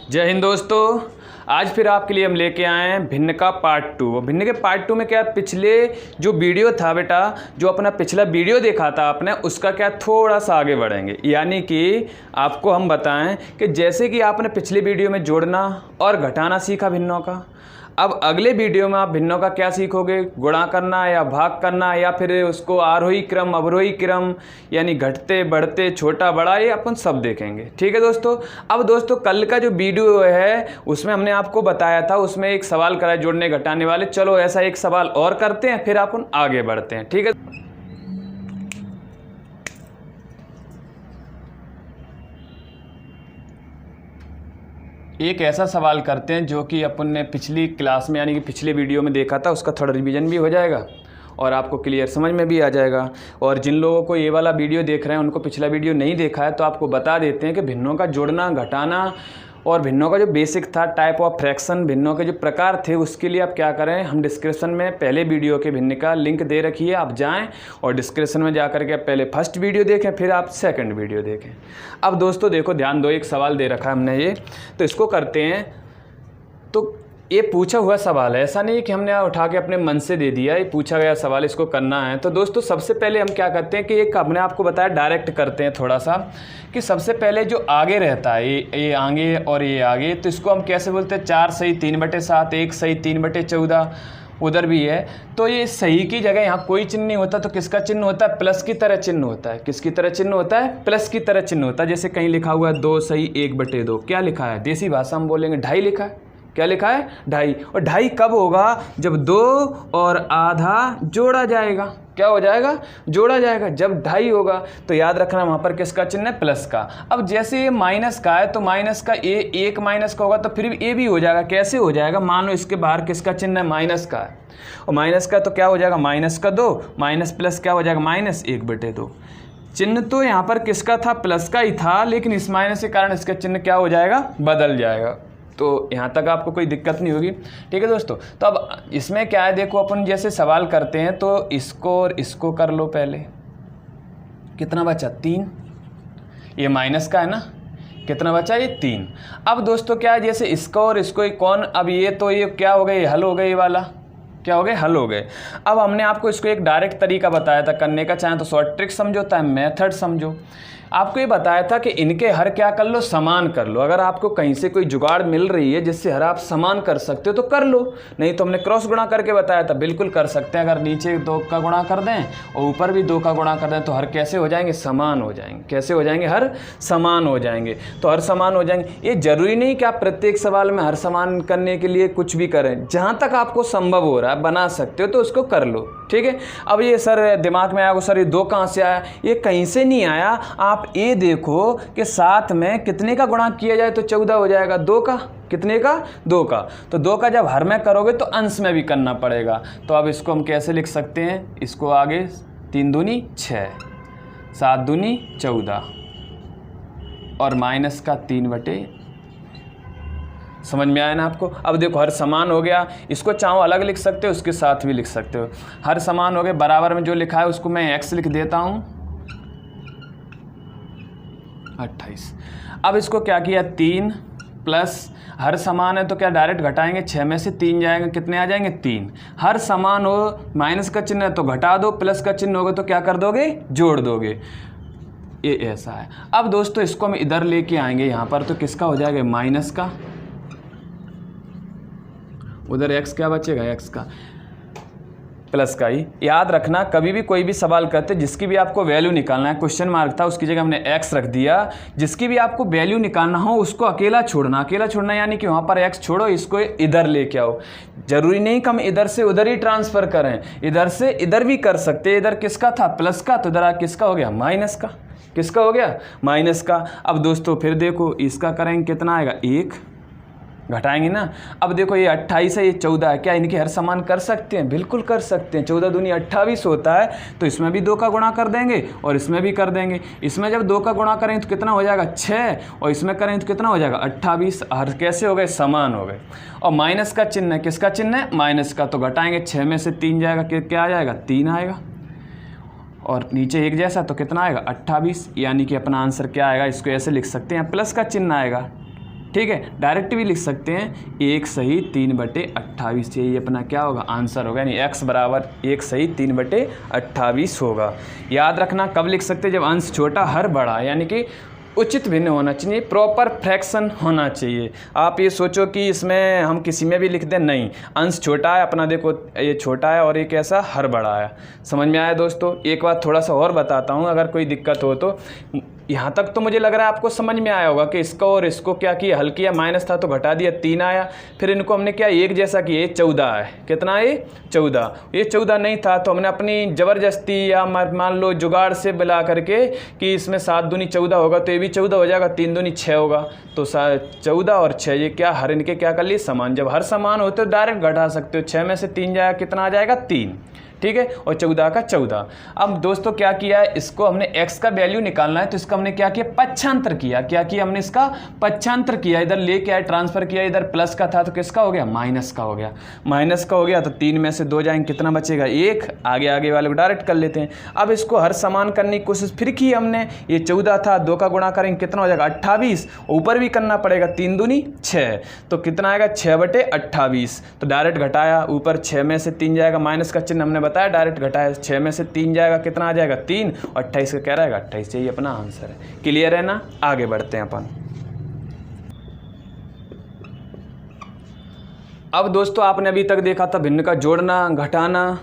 जय हिंद दोस्तों। आज फिर आपके लिए हम लेके आए हैं भिन्न का पार्ट 2। भिन्न के पार्ट 2 में क्या पिछले जो वीडियो था बेटा, जो अपना पिछला वीडियो देखा था आपने, उसका क्या थोड़ा सा आगे बढ़ेंगे। यानी कि आपको हम बताएं कि जैसे कि आपने पिछले वीडियो में जोड़ना और घटाना सीखा भिन्नों का, अब अगले वीडियो में आप भिन्नों का क्या सीखोगे, गुणा करना या भाग करना, या फिर उसको आरोही क्रम अवरोही क्रम यानी घटते बढ़ते छोटा बड़ा, ये अपन सब देखेंगे। ठीक है दोस्तों। अब दोस्तों कल का जो वीडियो है उसमें हमने आपको बताया था, उसमें एक सवाल करा जोड़ने घटाने वाले। चलो ऐसा एक सवाल और करते हैं, फिर अपन आगे बढ़ते हैं। ठीक है। एक ऐसा सवाल करते हैं जो कि अपन ने पिछली क्लास में यानी कि पिछले वीडियो में देखा था, उसका थोड़ा रिवीजन भी हो जाएगा और आपको क्लियर समझ में भी आ जाएगा। और जिन लोगों को ये वाला वीडियो देख रहे हैं उनको पिछला वीडियो नहीं देखा है, तो आपको बता देते हैं कि भिन्नों का जोड़ना घटाना और भिन्नों का जो बेसिक था, टाइप ऑफ फ्रैक्शन, भिन्नों के जो प्रकार थे, उसके लिए आप क्या करें, हम डिस्क्रिप्शन में पहले वीडियो के भिन्न का लिंक दे रखी है, आप जाएं और डिस्क्रिप्शन में जा करके पहले फर्स्ट वीडियो देखें, फिर आप सेकंड वीडियो देखें। अब दोस्तों देखो, ध्यान दो, एक सवाल दे रखा है हमने ये, तो इसको करते हैं। तो ये पूछा हुआ सवाल है, ऐसा नहीं है कि हमने उठा के अपने मन से दे दिया, ये पूछा गया सवाल, इसको करना है। तो दोस्तों सबसे पहले हम क्या करते हैं कि एक हमने आपको बताया डायरेक्ट करते हैं थोड़ा सा, कि सबसे पहले जो आगे रहता है ये आगे और ये आगे, तो इसको हम कैसे बोलते हैं, 4 सही 3/7, 1 सही 3/14, उधर भी है। तो ये सही की जगह यहाँ कोई चिन्ह नहीं होता, तो किसका चिन्ह होता है, प्लस की तरह चिन्ह होता है। किसकी तरह चिन्ह होता है, प्लस की तरह चिन्ह होता है। जैसे कहीं लिखा हुआ है 2 सही 1/2, क्या लिखा है, देसी भाषा में बोलेंगे 2.5 लिखा है। क्या लिखा है, 2.5। और 2.5 कब होगा, जब 2 और आधा जोड़ा जाएगा। क्या हो जाएगा, जोड़ा जाएगा। जब 2.5 होगा तो याद रखना वहाँ पर किसका चिन्ह है, प्लस का। अब जैसे ये माइनस का है तो माइनस का एक माइनस का होगा तो फिर ये भी हो जाएगा। कैसे हो जाएगा, मानो इसके बाहर किसका चिन्ह है, माइनस का है, और माइनस का तो क्या हो जाएगा, माइनस का 2, माइनस प्लस क्या हो जाएगा, -1/2। चिन्ह तो यहाँ पर किसका था, प्लस का ही था, लेकिन इस माइनस के कारण इसका चिन्ह क्या हो जाएगा, बदल जाएगा। तो यहाँ तक आपको कोई दिक्कत नहीं होगी। ठीक है दोस्तों। तो अब इसमें क्या है, देखो अपन जैसे सवाल करते हैं तो इसको और इसको कर लो पहले। कितना बचा, 3। ये माइनस का है ना, कितना बचा, ये 3। अब दोस्तों क्या है, जैसे इसको और इसको कौन, अब ये तो ये क्या हो गए, ये हल हो गए, ये वाला क्या हो गए, हल हो गए। अब हमने आपको इसको एक डायरेक्ट तरीका बताया था करने का, चाहे तो शॉर्ट ट्रिक समझो, चाहे मेथड समझो। आपको ये बताया था कि इनके हर क्या कर लो, समान कर लो। अगर आपको कहीं से कोई जुगाड़ मिल रही है जिससे हर आप समान कर सकते हो तो कर लो, नहीं तो हमने क्रॉस गुणा करके बताया था, बिल्कुल कर सकते हैं। अगर नीचे 2 का गुणा कर दें और ऊपर भी 2 का गुणा कर दें तो हर कैसे हो जाएंगे, समान हो जाएंगे। कैसे हो जाएंगे, हर समान हो जाएंगे। तो हर समान हो जाएंगे। ये जरूरी नहीं कि आप प्रत्येक सवाल में हर समान करने के लिए कुछ भी करें, जहाँ तक आपको संभव हो रहा है बना सकते हो तो उसको कर लो। ठीक है। अब ये सर दिमाग में आया, सर ये 2 कहाँ से आया, ये कहीं से नहीं आया। आप ये देखो कि 7 में कितने का गुणा किया जाए तो 14 हो जाएगा, 2 का, कितने का, 2 का। तो 2 का जब हर में करोगे तो अंश में भी करना पड़ेगा। तो अब इसको हम कैसे लिख सकते हैं, इसको आगे 3 दूनी 6, 7 दूनी 14 और माइनस का 3/, समझ में आया ना आपको। अब देखो हर समान हो गया, इसको चाहो अलग लिख सकते हो, उसके साथ भी लिख सकते हो। हर समान हो गए, बराबर में जो लिखा है उसको मैं x लिख देता हूँ, 28। अब इसको क्या किया, 3 प्लस हर समान है तो क्या डायरेक्ट घटाएंगे, 6 में से 3 जाएंगे, कितने आ जाएंगे, 3। हर समान हो, माइनस का चिन्ह है तो घटा दो, प्लस का चिन्ह होगा तो क्या कर दोगे, जोड़ दोगे। ये ऐसा है। अब दोस्तों इसको हम इधर लेके आएंगे यहाँ पर, तो किसका हो जाएगा, माइनस का, उधर x क्या बचेगा, x का, प्लस का ही। याद रखना कभी भी कोई भी सवाल करते जिसकी भी आपको वैल्यू निकालना है, क्वेश्चन मार्क था उसकी जगह हमने x रख दिया, जिसकी भी आपको वैल्यू निकालना हो उसको अकेला छोड़ना। अकेला छोड़ना यानी कि वहाँ पर x छोड़ो, इसको इधर लेके आओ। जरूरी नहीं कि हम इधर से उधर ही ट्रांसफ़र करें, इधर से इधर भी कर सकते। इधर किसका था, प्लस का, तो इधर किसका हो गया, माइनस का। किसका हो गया, माइनस का। अब दोस्तों फिर देखो इसका करेंगे, कितना आएगा, 1, घटाएंगे ना। अब देखो ये 28 है, ये 14 है, क्या इनके हर समान कर सकते हैं, बिल्कुल कर सकते हैं। 14 दूनी 28 होता है, तो इसमें भी 2 का गुणा कर देंगे और इसमें भी कर देंगे। इसमें जब 2 का गुणा करेंगे तो कितना हो जाएगा, 6, और इसमें करेंगे तो कितना हो जाएगा, 28। हर कैसे हो गए, समान हो गए। और माइनस का चिन्ह है, किसका चिन्ह है, माइनस का, तो घटाएंगे, 6 में से 3 जाएगा, क्या आ जाएगा, 3 आएगा। और नीचे एक जैसा तो कितना आएगा, 28। यानी कि अपना आंसर क्या आएगा, इसको ऐसे लिख सकते हैं, प्लस का चिन्ह आएगा। ठीक है, डायरेक्ट भी लिख सकते हैं 1/3/28, यही अपना क्या होगा आंसर होगा, यानी x बराबर 1/3/28 होगा। याद रखना कब लिख सकते हैं, जब अंश छोटा हर बड़ा, यानी कि उचित भिन्न होना चाहिए, प्रॉपर फ्रैक्शन होना चाहिए। आप ये सोचो कि इसमें हम किसी में भी लिख दें, नहीं, अंश छोटा है अपना, देखो ये छोटा है और ये कैसा हर बड़ा है। समझ में आया दोस्तों? एक बात थोड़ा सा और बताता हूँ, अगर कोई दिक्कत हो तो। यहाँ तक तो मुझे लग रहा है आपको समझ में आया होगा कि इसको और इसको क्या किया, हल किया, माइनस था तो घटा दिया, 3 आया, फिर इनको हमने क्या एक जैसा किया, ये 14 है, कितना है 14, ये 14 नहीं था तो हमने अपनी ज़बरदस्ती या मान लो जुगाड़ से मिला करके कि इसमें 7 दूनी 14 होगा तो ये भी 14 हो जाएगा, 3 दूनी 6 होगा, तो 14 और 6 ये क्या हर इनके क्या कर लिए समान। जब हर समान होते हो डायरेक्ट घटा सकते हो, 6 में से 3 जाएगा, कितना आ जाएगा 3, ठीक है, और 14 का 14। अब दोस्तों क्या किया है, इसको हमने x का वैल्यू निकालना है तो इसका हमने क्या किया, पक्षांतर किया। क्या किया हमने, इसका पक्षांतर किया, इधर लेके आए ट्रांसफर किया, इधर प्लस का था तो किसका हो गया, माइनस का हो गया, माइनस का हो गया तो 3 में से 2 जाएंगे, कितना बचेगा 1, आगे वाले को डायरेक्ट कर लेते हैं। अब इसको हर समान करने की कोशिश फिर की हमने, ये 14 था, 2 का गुणा करेंगे कितना हो जाएगा 28, ऊपर भी करना पड़ेगा, 3 दूनी 6, तो कितना आएगा 6/28, तो डायरेक्ट घटाया, ऊपर 6 में से 3 जाएगा, माइनस का चिन्ह हमने बताया, डायरेक्ट घटाया, 6 में से 3 जाएगा, कितना आ जाएगा 3, और 28 का क्या रहेगा 28, यही अपना आंसर है। क्लियर है ना? आगे बढ़ते हैं अपन। अब दोस्तों आपने अभी तक देखा था भिन्न का जोड़ना घटाना,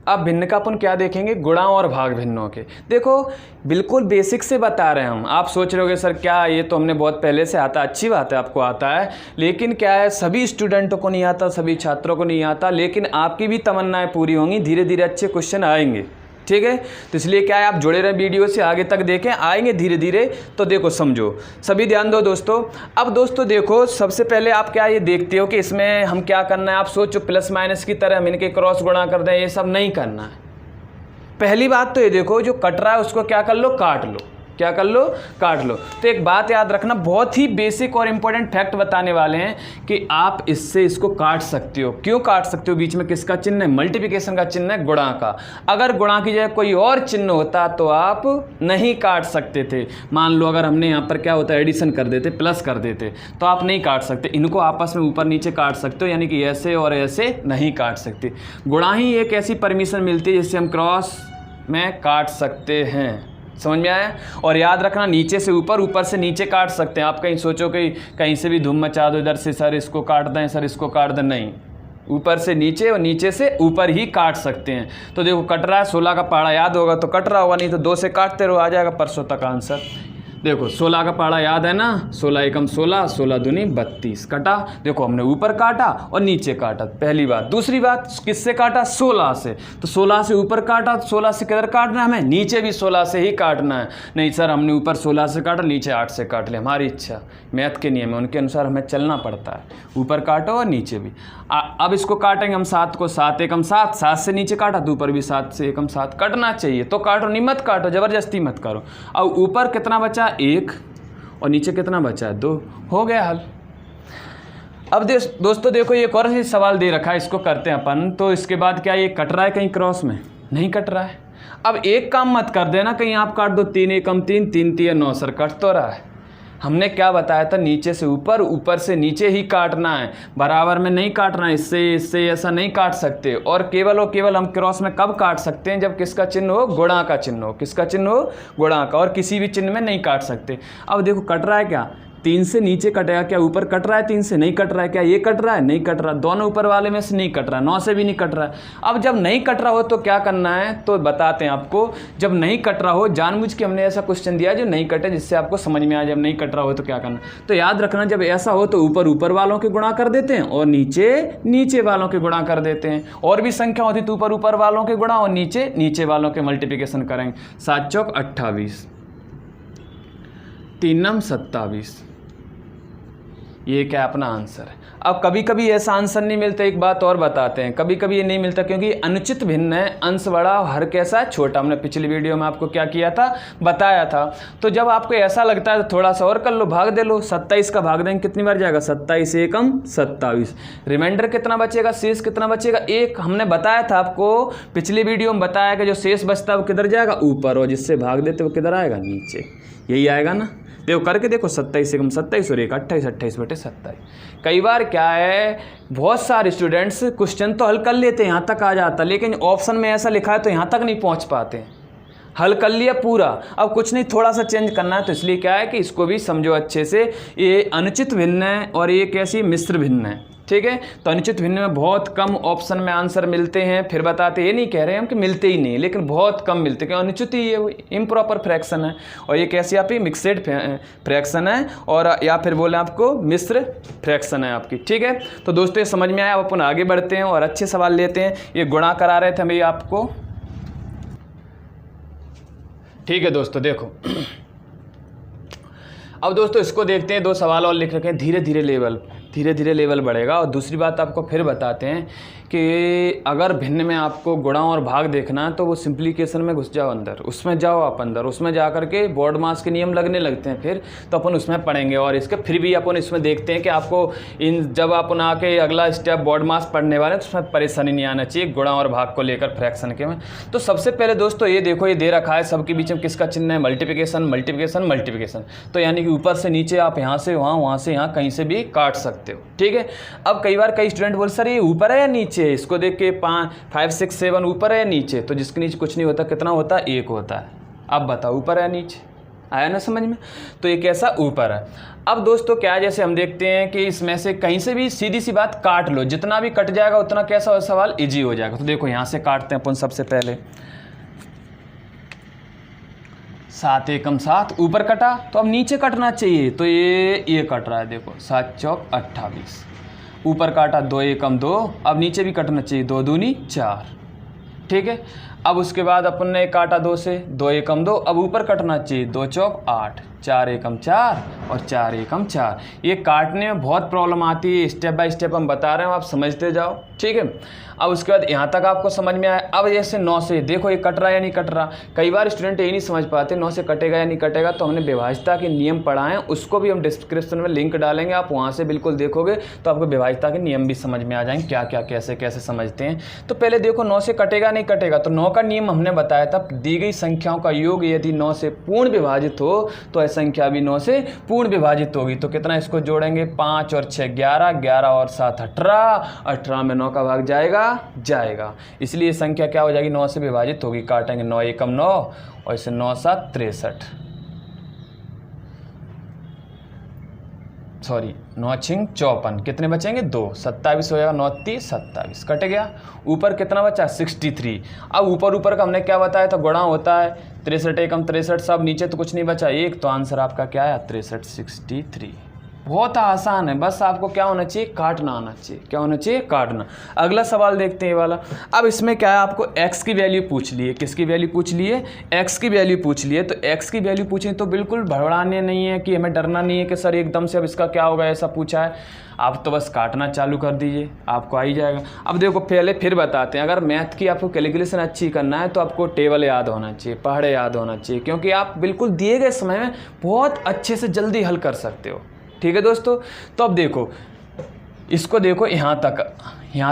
अब भिन्न का अपन क्या देखेंगे, गुणा और भाग भिन्नों के। देखो बिल्कुल बेसिक से बता रहे हैं हम, आप सोच रहे होगे सर क्या ये तो हमने बहुत पहले से आता, अच्छी बात है आपको आता है, लेकिन क्या है सभी स्टूडेंटों को नहीं आता, सभी छात्रों को नहीं आता, लेकिन आपकी भी तमन्नाएं पूरी होंगी, धीरे धीरे अच्छे क्वेश्चन आएंगे, ठीक है। तो इसलिए क्या है आप जुड़े रहे वीडियो से, आगे तक देखें, आएंगे धीरे धीरे, तो देखो समझो, सभी ध्यान दो दोस्तों। अब दोस्तों देखो सबसे पहले आप क्या ये देखते हो कि इसमें हम क्या करना है, आप सोचो प्लस माइनस की तरह हम इनके क्रॉस गुणा कर दें, ये सब नहीं करना है। पहली बात तो ये देखो जो कट रहा है उसको क्या कर लो, काट लो, क्या कर लो, काट लो। तो एक बात याद रखना, बहुत ही बेसिक और इंपॉर्टेंट फैक्ट बताने वाले हैं कि आप इससे इसको काट सकते हो। क्यों काट सकते हो, बीच में किसका चिन्ह है, मल्टीप्लिकेशन का चिन्ह है, गुणा का। अगर गुणा की जगह कोई और चिन्ह होता तो आप नहीं काट सकते थे। मान लो अगर हमने यहाँ पर क्या होता है एडिशन कर देते, प्लस कर देते, तो आप नहीं काट सकते। इनको आपस में ऊपर नीचे काट सकते हो, यानी कि ऐसे और ऐसे नहीं काट सकते। गुणा ही एक ऐसी परमिशन मिलती है जिससे हम क्रॉस में काट सकते हैं। समझ में आया? और याद रखना नीचे से ऊपर, ऊपर से नीचे काट सकते हैं। आप कहीं सोचो कि कहीं से भी धूम मचा दो, इधर से सर इसको काट दें, सर इसको काट दें, नहीं, ऊपर से नीचे और नीचे से ऊपर ही काट सकते हैं। तो देखो कट रहा है, 16 का पहाड़ा याद होगा तो कट रहा होगा, नहीं तो 2 से काटते रहो, आ जाएगा परसों तक आंसर। देखो 16 का पहाड़ा याद है ना, 16 एकम 16, 16 दूनी 32, कटा। देखो हमने ऊपर काटा और नीचे काटा, पहली बात। दूसरी बात किससे काटा, 16 से, तो 16 से ऊपर काटा, तो 16 से किधर काटना है हमें, नीचे भी 16 से ही काटना है। नहीं सर हमने ऊपर 16 से काटा, नीचे 8 से काट ले, हमारी इच्छा, मैथ के नियम है, उनके अनुसार हमें चलना पड़ता है, ऊपर काटो और नीचे भी। अब इसको काटेंगे हम 7 को, 7 एकम 7, 7 से नीचे काटा तो ऊपर भी 7 से एकम 7 कटना चाहिए, तो काटो, नहीं मत काटो, ज़बरदस्ती मत करो। अब ऊपर कितना बचा 1 और नीचे कितना बचा है 2, हो गया हल। अब दोस्तों देखो एक और ही सवाल दे रखा है, इसको करते हैं अपन। तो इसके बाद क्या ये कट रहा है कहीं क्रॉस में, नहीं कट रहा है। अब एक काम मत कर देना, कहीं आप काट दो 3 एकम 3, 3 3 9 सर कट तो रहा है। हमने क्या बताया था, नीचे से ऊपर, ऊपर से नीचे ही काटना है, बराबर में नहीं काटना है, इससे ऐसा नहीं काट सकते। और केवल हम क्रॉस में कब काट सकते हैं, जब किसका चिन्ह हो, गुणा का चिन्ह हो, किसका चिन्ह हो, गुणा का, और किसी भी चिन्ह में नहीं काट सकते। अब देखो कट रहा है क्या, 3 से नीचे कटेगा क्या, ऊपर कट रहा है, 3 से नहीं कट रहा है क्या, ये कट रहा है, नहीं कट रहा, दोनों ऊपर वाले में से नहीं कट रहा, 9 से भी नहीं कट रहा है। अब जब नहीं कट रहा हो तो क्या करना है, तो बताते हैं आपको। जब नहीं कट रहा हो, जानबूझ के हमने ऐसा क्वेश्चन दिया जो नहीं कटे, जिससे आपको समझ में आए जब नहीं कट रहा हो तो क्या करना। तो याद रखना जब ऐसा हो तो ऊपर वालों के गुणा कर देते हैं और नीचे वालों के गुणा कर देते हैं। और भी संख्या होती तो ऊपर वालों के गुणा और नीचे वालों के मल्टीप्लिकेशन करेंगे। 7 चौक 28, 3 नम 27, ये क्या अपना आंसर है। अब कभी कभी ऐसा आंसर नहीं मिलता, एक बात और बताते हैं, कभी कभी ये नहीं मिलता क्योंकि अनुचित भिन्न है, अंश बड़ा हर कैसा है, छोटा। हमने पिछली वीडियो में आपको क्या किया था, बताया था। तो जब आपको ऐसा लगता है तो थोड़ा सा और कर लो, भाग दे लो। 27 का भाग देंगे कितनी बार जाएगा, 27 एकम 27, रिमाइंडर कितना बचेगा, शेष कितना बचेगा 1। हमने बताया था आपको पिछली वीडियो में, बताया कि जो शेष बचता है वो किधर जाएगा, ऊपर, और जिससे भाग देते वो किधर आएगा, नीचे, यही आएगा ना। देखो करके देखो, 27 एकम 27 और 1 28, 28 बटे 27। कई बार क्या है, बहुत सारे स्टूडेंट्स क्वेश्चन तो हल कर लेते हैं, यहाँ तक आ जाता, लेकिन ऑप्शन में ऐसा लिखा है तो यहाँ तक नहीं पहुँच पाते हैं। हल कर लिया पूरा, अब कुछ नहीं, थोड़ा सा चेंज करना है, तो इसलिए क्या है कि इसको भी समझो अच्छे से। ये अनुचित भिन्न है और ये कैसी मिश्र भिन्न है, ठीक है। तो अनुचित भिन्न में बहुत कम ऑप्शन में आंसर मिलते हैं, फिर बताते, ये नहीं कह रहे हैं हम कि मिलते ही नहीं, लेकिन बहुत कम मिलते हैं, क्योंकि अनुचित ही ये इम्प्रॉपर फ्रैक्शन है, और ये कैसी आपकी मिक्सड फ्रैक्शन है, और या फिर बोले आपको मिश्र फ्रैक्शन है आपकी, ठीक है। तो दोस्तों ये समझ में आया, अब अपन आगे बढ़ते हैं और अच्छे सवाल लेते हैं। ये गुणा करा रहे थे हम ये आपको, ठीक है दोस्तों। देखो अब दोस्तों इसको देखते हैं, 2 सवाल और लिख रखे हैं। धीरे धीरे लेवल बढ़ेगा। और दूसरी बात आपको फिर बताते हैं कि अगर भिन्न में आपको गुणा और भाग देखना है तो वो सिंप्लीकेशन में घुस जाओ अंदर, उसमें जाओ आप अंदर, उसमें जा करके बोर्ड मास के नियम लगने लगते हैं, फिर तो अपन उसमें पढ़ेंगे। और इसके फिर भी अपन इसमें देखते हैं कि आपको जब अपन आके अगला स्टेप बोर्ड मास पढ़ने वाले हैं तो उसमें परेशानी नहीं आना चाहिए गुणा और भाग को लेकर फ्रैक्शन के में। तो सबसे पहले दोस्तों ये देखो, ये दे रखा है सबके बीच में किसका चिन्ह है, मल्टीप्लिकेशन। तो यानी कि ऊपर से नीचे आप यहाँ से वहाँ, वहाँ से यहाँ, कहीं से भी काट सकते हो, ठीक है। अब कई बार कई स्टूडेंट बोल सर ये ऊपर है या नीचे, इसको देख के 5, 5, 6, 7 ऊपर है या नीचे, तो जिसके नीचे कुछ नहीं होता कितना होता है, 1 होता है। अब बताओ ऊपर है नीचे, आया ना समझ में। तो ये कैसा ऊपर है। अब दोस्तों क्या है, जैसे हम देखते हैं कि इसमें से कहीं से भी सीधी सी बात काट लो, जितना भी कट जाएगा उतना कैसा सवाल इजी हो जाएगा। तो देखो यहाँ से काटते हैं अपन सबसे पहले, 7 एकम 7 ऊपर कटा, तो अब नीचे कटना चाहिए, तो ये कट रहा है, देखो 7 चौक 28, ऊपर काटा 2 एकम 2, अब नीचे भी कटना चाहिए, 2 दूनी 4, ठीक है। अब उसके बाद अपन ने काटा 2 से, 2 एकम 2, अब ऊपर कटना चाहिए, 2 चौक 8, 4 एकम 4 और 4 एकम 4। ये काटने में बहुत प्रॉब्लम आती है, स्टेप बाय स्टेप हम बता रहे हैं, आप समझते जाओ, ठीक है। अब उसके बाद यहाँ तक आपको समझ में आया। अब जैसे 9 से देखो ये कट रहा है या नहीं कट रहा। कई बार स्टूडेंट ये नहीं समझ पाते 9 से कटेगा या नहीं कटेगा, तो हमने विभाज्यता के नियम पढ़ाए हैं, उसको भी हम डिस्क्रिप्शन में लिंक डालेंगे, आप वहाँ से बिल्कुल देखोगे तो आपको विभाज्यता के नियम भी समझ में आ जाएंगे, क्या क्या कैसे कैसे समझते हैं। तो पहले देखो 9 से कटेगा नहीं कटेगा, तो 9 का नियम हमने बताया था, दी गई संख्याओं का योग यदि 9 से पूर्ण विभाजित हो तो यह संख्या भी 9 से पूर्ण विभाजित होगी। तो कितना इसको जोड़ेंगे, 5 और 6 11, 11 और 7 18, 18 में 9 का भाग जाएगा, इसलिए संख्या क्या हो जाएगी, 9 से विभाजित होगी। काटेंगे 9 एकम 9 और इसे 9 7 63, सॉरी 9 6 54, कितने बचेंगे 2, 27 हो जाएगा, 9 30 27 कट गया। ऊपर कितना बचा 63। अब ऊपर का हमने क्या बताया था, गुणा होता है, 63 एकम 63, सब नीचे तो कुछ नहीं बचा 1, तो आंसर आपका क्या है 63 63। बहुत आसान है, बस आपको क्या होना चाहिए, काटना आना चाहिए। क्या होना चाहिए, काटना। अगला सवाल देखते हैं ये वाला। अब इसमें क्या है, आपको x की वैल्यू पूछ ली है, किसकी वैल्यू पूछ ली है, x की वैल्यू पूछ ली है। तो x की वैल्यू पूछें तो बिल्कुल भड़बड़ाने नहीं है कि हमें डरना नहीं है कि सर एकदम से अब इसका क्या होगा, ऐसा पूछा है। आप तो बस काटना चालू कर दीजिए, आपको आ ही जाएगा। अब देखो पहले फिर बताते हैं, अगर मैथ की आपको कैलकुलेशन अच्छी करना है तो आपको टेबल याद होना चाहिए, पहाड़े याद होना चाहिए, क्योंकि आप बिल्कुल दिए गए समय में बहुत अच्छे से जल्दी हल कर सकते हो, ठीक है दोस्तों। तो अब देखो इसको, देखो यहाँ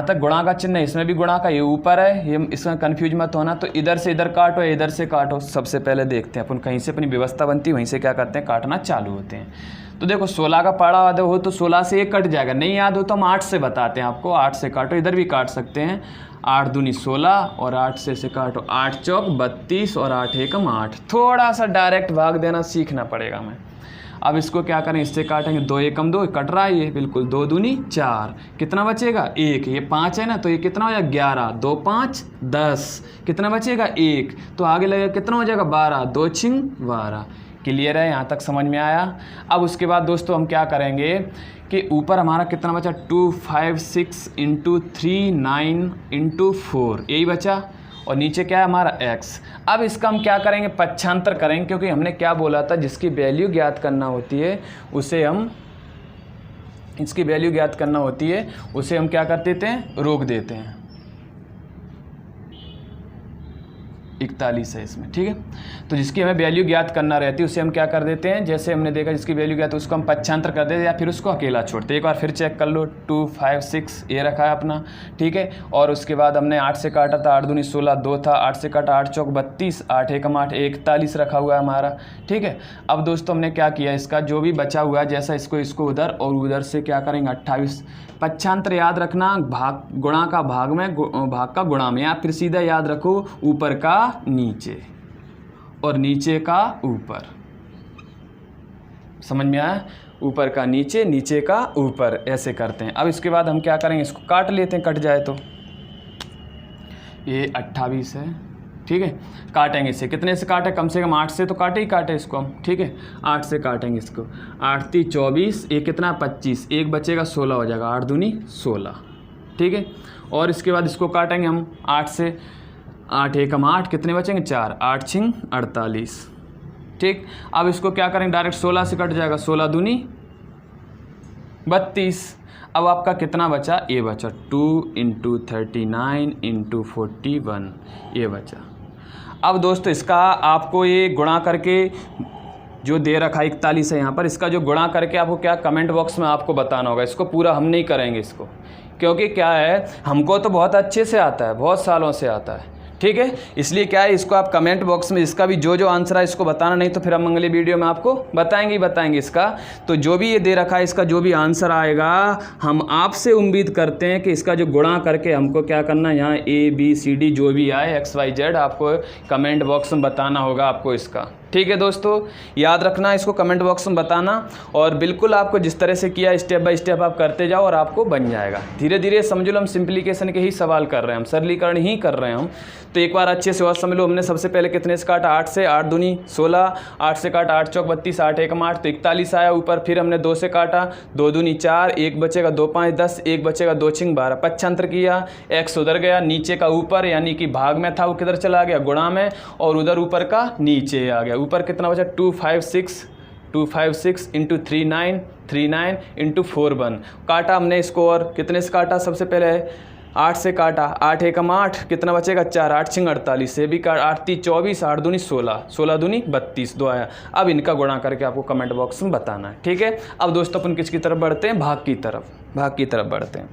तक गुणा का चिन्ह है, इसमें भी गुणा का, ये ऊपर है, ये इसमें कंफ्यूज मत होना। तो इधर से इधर काटो, इधर से काटो। सबसे पहले देखते हैं अपन, कहीं से अपनी व्यवस्था बनती है वहीं से क्या करते हैं, काटना चालू होते हैं। तो देखो 16 का पढ़ा याद हो तो 16 से 1 कट जाएगा, नहीं याद हो तो हम 8 से बताते हैं आपको, 8 से काटो, इधर भी काट सकते हैं। 8 दूनी 16 और 8 से काटो, 8 चौक 32 और 8 एकम 8। थोड़ा सा डायरेक्ट भाग देना सीखना पड़ेगा हमें। अब इसको क्या करें, इससे काटेंगे, 2 एकम 2 कट रहा है ये बिल्कुल, 2 दूनी 4, कितना बचेगा 1, ये 5 है ना, तो ये कितना हो जाएगा 11, 2 5 10, कितना बचेगा 1, तो आगे लगेगा कितना हो जाएगा 12, 2 6 12। क्लियर है, यहाँ तक समझ में आया। अब उसके बाद दोस्तों हम क्या करेंगे कि ऊपर हमारा कितना बचा, 2 5 6 × 3 9 × 4, यही बचा, और नीचे क्या है हमारा x। अब इसका हम क्या करेंगे, पक्षांतर करेंगे, क्योंकि हमने क्या बोला था, जिसकी वैल्यू ज्ञात करना होती है उसे हम, इसकी वैल्यू ज्ञात करना होती है उसे हम क्या कर देते हैं, रोक देते हैं। 41 है इसमें, ठीक है। तो जिसकी हमें वैल्यू ज्ञात करना रहती है उसे हम क्या कर देते हैं, जैसे हमने देखा जिसकी वैल्यू ज्ञात है उसको हम पक्षांतर कर देते हैं या फिर उसको अकेला छोड़ते हैं। एक बार फिर चेक कर लो, 2 5 6 ये रखा है अपना, ठीक है। और उसके बाद हमने 8 से काटा था, 8 दूनी 16 2 था, 8 से काटा 8 चौक 32, 8 एकम 8 41 रखा हुआ है हमारा, ठीक है। अब दोस्तों हमने क्या किया, इसका जो भी बचा हुआ है जैसा इसको उधर और उधर से क्या करेंगे 28। पक्षांतर याद रखना, भाग गुणा का भाग में, भाग का गुणा में, या फिर सीधा याद रखो ऊपर का नीचे और नीचे का ऊपर। समझ में आया, ऊपर का नीचे, नीचे का ऊपर, ऐसे करते हैं। अब इसके बाद हम क्या करेंगे, इसको काट लेते हैं, कट जाए तो ये 28 है, ठीक है। काटेंगे इसे, कितने से काटे, कम से कम 8 से तो काटे ही काटे इसको हम, ठीक है। 8 से काटेंगे इसको, 8 3 24, एक कितना 25, एक बचेगा 16 हो जाएगा, 8 दूनी 16, ठीक है। और इसके बाद इसको काटेंगे हम 8 से, 8 एकम 8, कितने बचेंगे 4, 8 छिंग 48, ठीक। अब इसको क्या करेंगे, डायरेक्ट 16 से कट जाएगा, 16 दूनी 32। अब आपका कितना बचा, ये बचा 2 × 39 × 41, ये बचा। अब दोस्तों इसका आपको ये गुणा करके जो दे रखा है 41 है यहाँ पर, इसका जो गुणा करके आपको क्या कमेंट बॉक्स में आपको बताना होगा। इसको पूरा हम नहीं करेंगे इसको, क्योंकि क्या है हमको तो बहुत अच्छे से आता है, बहुत सालों से आता है, ठीक है। इसलिए क्या है, इसको आप कमेंट बॉक्स में इसका भी जो आंसर है इसको बताना, नहीं तो फिर हम अगले वीडियो में आपको बताएंगे इसका। तो जो भी ये दे रखा है इसका जो भी आंसर आएगा, हम आपसे उम्मीद करते हैं कि इसका जो गुणा करके हमको क्या करना है, यहाँ ABCD जो भी आए XYZ आपको कमेंट बॉक्स में बताना होगा आपको इसका, ठीक है। दोस्तों याद रखना, इसको कमेंट बॉक्स में बताना, और बिल्कुल आपको जिस तरह से किया स्टेप बाय स्टेप आप करते जाओ और आपको बन जाएगा। धीरे धीरे समझ लो हम सिंप्लीकेशन के ही सवाल कर रहे हैं, हम सरलीकरण ही कर रहे हैं हम। तो एक बार अच्छे से और समझ लो, हमने सबसे पहले कितने से काटा, 8 से, 8 दूनी 16, 8 से काटा 8 चौक 32, 8 एकम 8 तो 41 आया ऊपर। फिर हमने 2 से काटा, 2 दूनी 4, एक बचेगा 2 5 10, एक बचेगा 2 छिंग 12, पक्षांतर किया, x उधर गया, नीचे का ऊपर यानी कि भाग में था वो किधर चला गया, गुणा में, और उधर ऊपर का नीचे आ गया। ऊपर कितना बचा, 2 5 6 × 39 × 4 1। काटा हमने इसको, और कितने से काटा, सबसे पहले 8 से काटा, 8 एकम 8, कितना बचेगा 4, 8 छिंग 48, से भी काट, 8 3 24, 8 दूनी 16, 16 दूनी 32, 2 आया। अब इनका गुणा करके आपको कमेंट बॉक्स में बताना है, ठीक है। अब दोस्तों अपन किसकी तरफ बढ़ते हैं, भाग की तरफ बढ़ते हैं।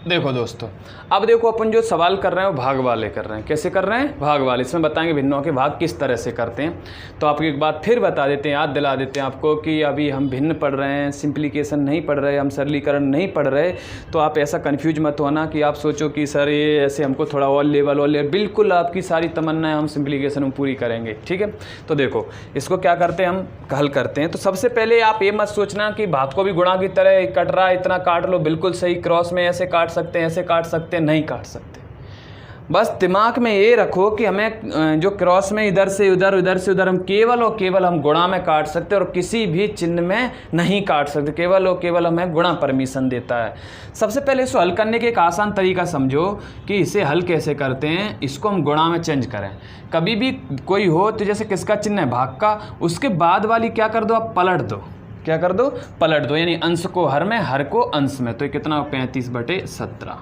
देखो दोस्तों, अब देखो अपन जो सवाल कर रहे हैं वो भाग वाले कर रहे हैं। कैसे कर रहे हैं, भाग वाले। इसमें बताएंगे भिन्नों के भाग किस तरह से करते हैं। तो आपको एक बात फिर बता देते हैं, याद दिला देते हैं आपको कि अभी हम भिन्न पढ़ रहे हैं, सिंप्लीकेशन नहीं पढ़ रहे, हम सरलीकरण नहीं पढ़ रहे। तो आप ऐसा कन्फ्यूज मत होना कि आप सोचो कि सर ये ऐसे हमको थोड़ा और लेवल, बिल्कुल आपकी सारी तमन्नाएं हम सिंप्लीकेशन में पूरी करेंगे, ठीक है। तो देखो इसको क्या करते हैं, हम हल करते हैं। तो सबसे पहले आप ये मत सोचना कि भाग को भी गुणा की तरह कट रहा है, इतना काट लो, बिल्कुल सही। क्रॉस में ऐसे काट सकते हैं, ऐसे काट सकते हैं, नहीं काट सकते। बस दिमाग में ये रखो कि हमें जो क्रॉस में इधर से उधर, उधर से उधर, हम केवल और केवल हम गुणा में काट सकते हैं और किसी भी चिन्ह में नहीं काट सकते। केवल और केवल हमें गुणा परमिशन देता है। सबसे पहले इसको हल करने के एक आसान तरीका समझो कि इसे हल कैसे करते हैं। इसको हम गुणा में चेंज करें। कभी भी कोई हो तो जैसे किसका चिन्ह है, भाग का, उसके बाद वाली क्या कर दो, आप पलट दो। क्या कर दो, पलट दो, यानी अंश को हर में, हर को अंश में। तो कितना, 35/17।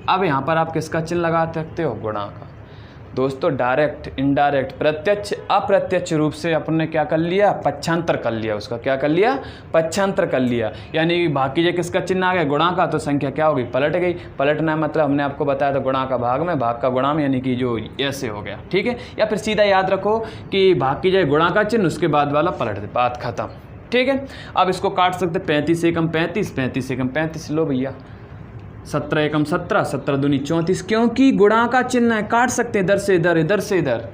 अब यहाँ पर आप किसका चिन्ह लगा सकते हो, गुणा का। दोस्तों डायरेक्ट, इनडायरेक्ट, प्रत्यक्ष, अप्रत्यक्ष रूप से अपन ने क्या कर लिया, पक्षांतर कर लिया उसका। क्या कर लिया, पक्षांतर कर लिया। यानी कि भाग कीजिए किसका चिन्ह आ गया, गुणा का, तो संख्या क्या हो गई, पलट गई। पलटना मतलब हमने आपको बताया था गुणा का भाग में, भाग का गुणा में, यानी कि जो ऐसे हो गया, ठीक है। या फिर सीधा याद रखो कि भाग कीजिए गुणा का चिन्ह, उसके बाद वाला पलट दे, बात खत्म, ठीक है। अब इसको काट सकते, 35 एकम 35, 35 एकम 35, लो भैया, 17 एकम 17, 17 दूनी 34, क्योंकि गुणा का चिन्ह है, काट सकते हैं इधर से इधर, इधर से इधर,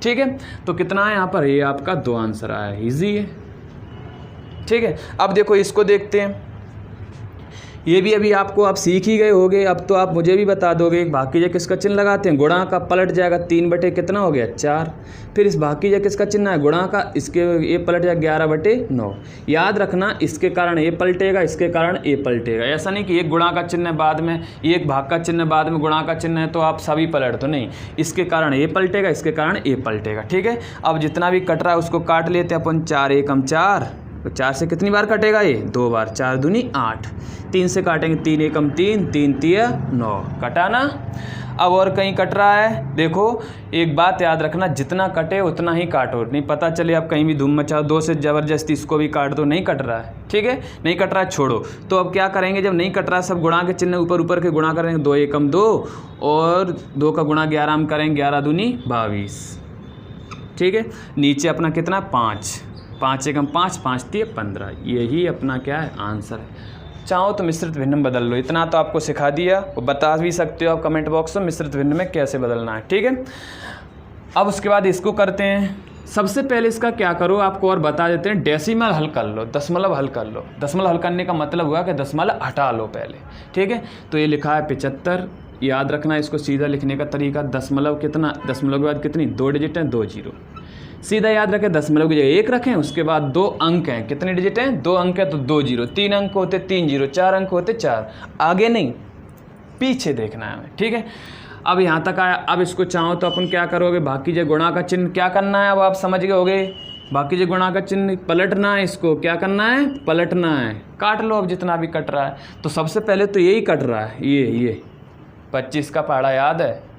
ठीक है। तो कितना है यहाँ पर, ये आपका 2 आंसर आया, इजी है, ठीक है। अब देखो इसको देखते हैं। ये भी अभी आपको आप सीख ही गए होगे। अब तो आप मुझे भी बता दोगे, भाग कीजिए किसका चिन्ह लगाते हैं, गुणा का, पलट जाएगा 3 बटे कितना हो गया, 4। फिर इस भाग कीजिए किसका चिन्ह है, गुणा का, इसके ये पलट जाएगा 11/9। याद रखना, इसके कारण ये पलटेगा, इसके कारण ये पलटेगा। ऐसा नहीं कि एक गुणा का चिन्ह है बाद में, एक भाग का चिन्ह बाद में गुणा का चिन्ह है तो आप सभी पलट दो, नहीं। इसके कारण ये पलटेगा, इसके कारण ये पलटेगा, ठीक है। अब जितना भी कट रहा है उसको काट लेते हैं अपन। 4 एकम 4, तो 4 से कितनी बार कटेगा ये, 2 बार। 4 दूनी 8, 3 से काटेंगे, 3 एकम 3, 3 3 9, कटा ना। अब और कहीं कट रहा है, देखो एक बात याद रखना, जितना कटे उतना ही काटो, नहीं पता चले आप कहीं भी धूम मचाओ, 2 से ज़बरदस्ती इसको भी काट दो, नहीं कट रहा है, ठीक है, नहीं कट रहा है छोड़ो। तो अब क्या करेंगे, जब नहीं कट रहा है सब गुणा के चिन्ह ऊपर ऊपर के गुणा करेंगे, 2 एकम 2 और 2 का गुणा 11 हम करेंगे, 11 दूनी 22, ठीक है। नीचे अपना कितना 5, 5 एकम 5, 5 3 15, यही अपना क्या है आंसर है। चाहो तो मिश्रित भिन्न में बदल लो, इतना तो आपको सिखा दिया, वो बता भी सकते हो आप कमेंट बॉक्स में मिश्रित भिन्न में कैसे बदलना है, ठीक है। अब उसके बाद इसको करते हैं। सबसे पहले इसका क्या करो, आपको और बता देते हैं, डेसिमल हल कर लो, दशमलव हल कर लो। दशमलव हल करने का मतलब हुआ कि दशमलव हटा लो पहले, ठीक है। तो ये लिखा है 75, याद रखना इसको सीधा लिखने का तरीका, दशमलव कितना, दशमलव के बाद कितनी 2 डिजिट हैं, 2 जीरो, सीधा याद रखें, दशमलव की जगह 1 रखें, उसके बाद 2 अंक हैं, कितने डिजिट हैं 2 अंक है तो 2 जीरो, 3 अंक होते 3 जीरो, 4 अंक होते 4, आगे नहीं पीछे देखना है हमें, ठीक है। अब यहाँ तक आया। अब इसको चाहो तो अपन क्या करोगे, भाकीजे गुणा का चिन्ह क्या करना है, अब आप समझ गए होगे, भाकीजे गुणा का चिन्ह पलटना है, इसको क्या करना है पलटना है, काट लो अब जितना भी कट रहा है। तो सबसे पहले तो यही कट रहा है, ये 25 का पहाड़ा याद है,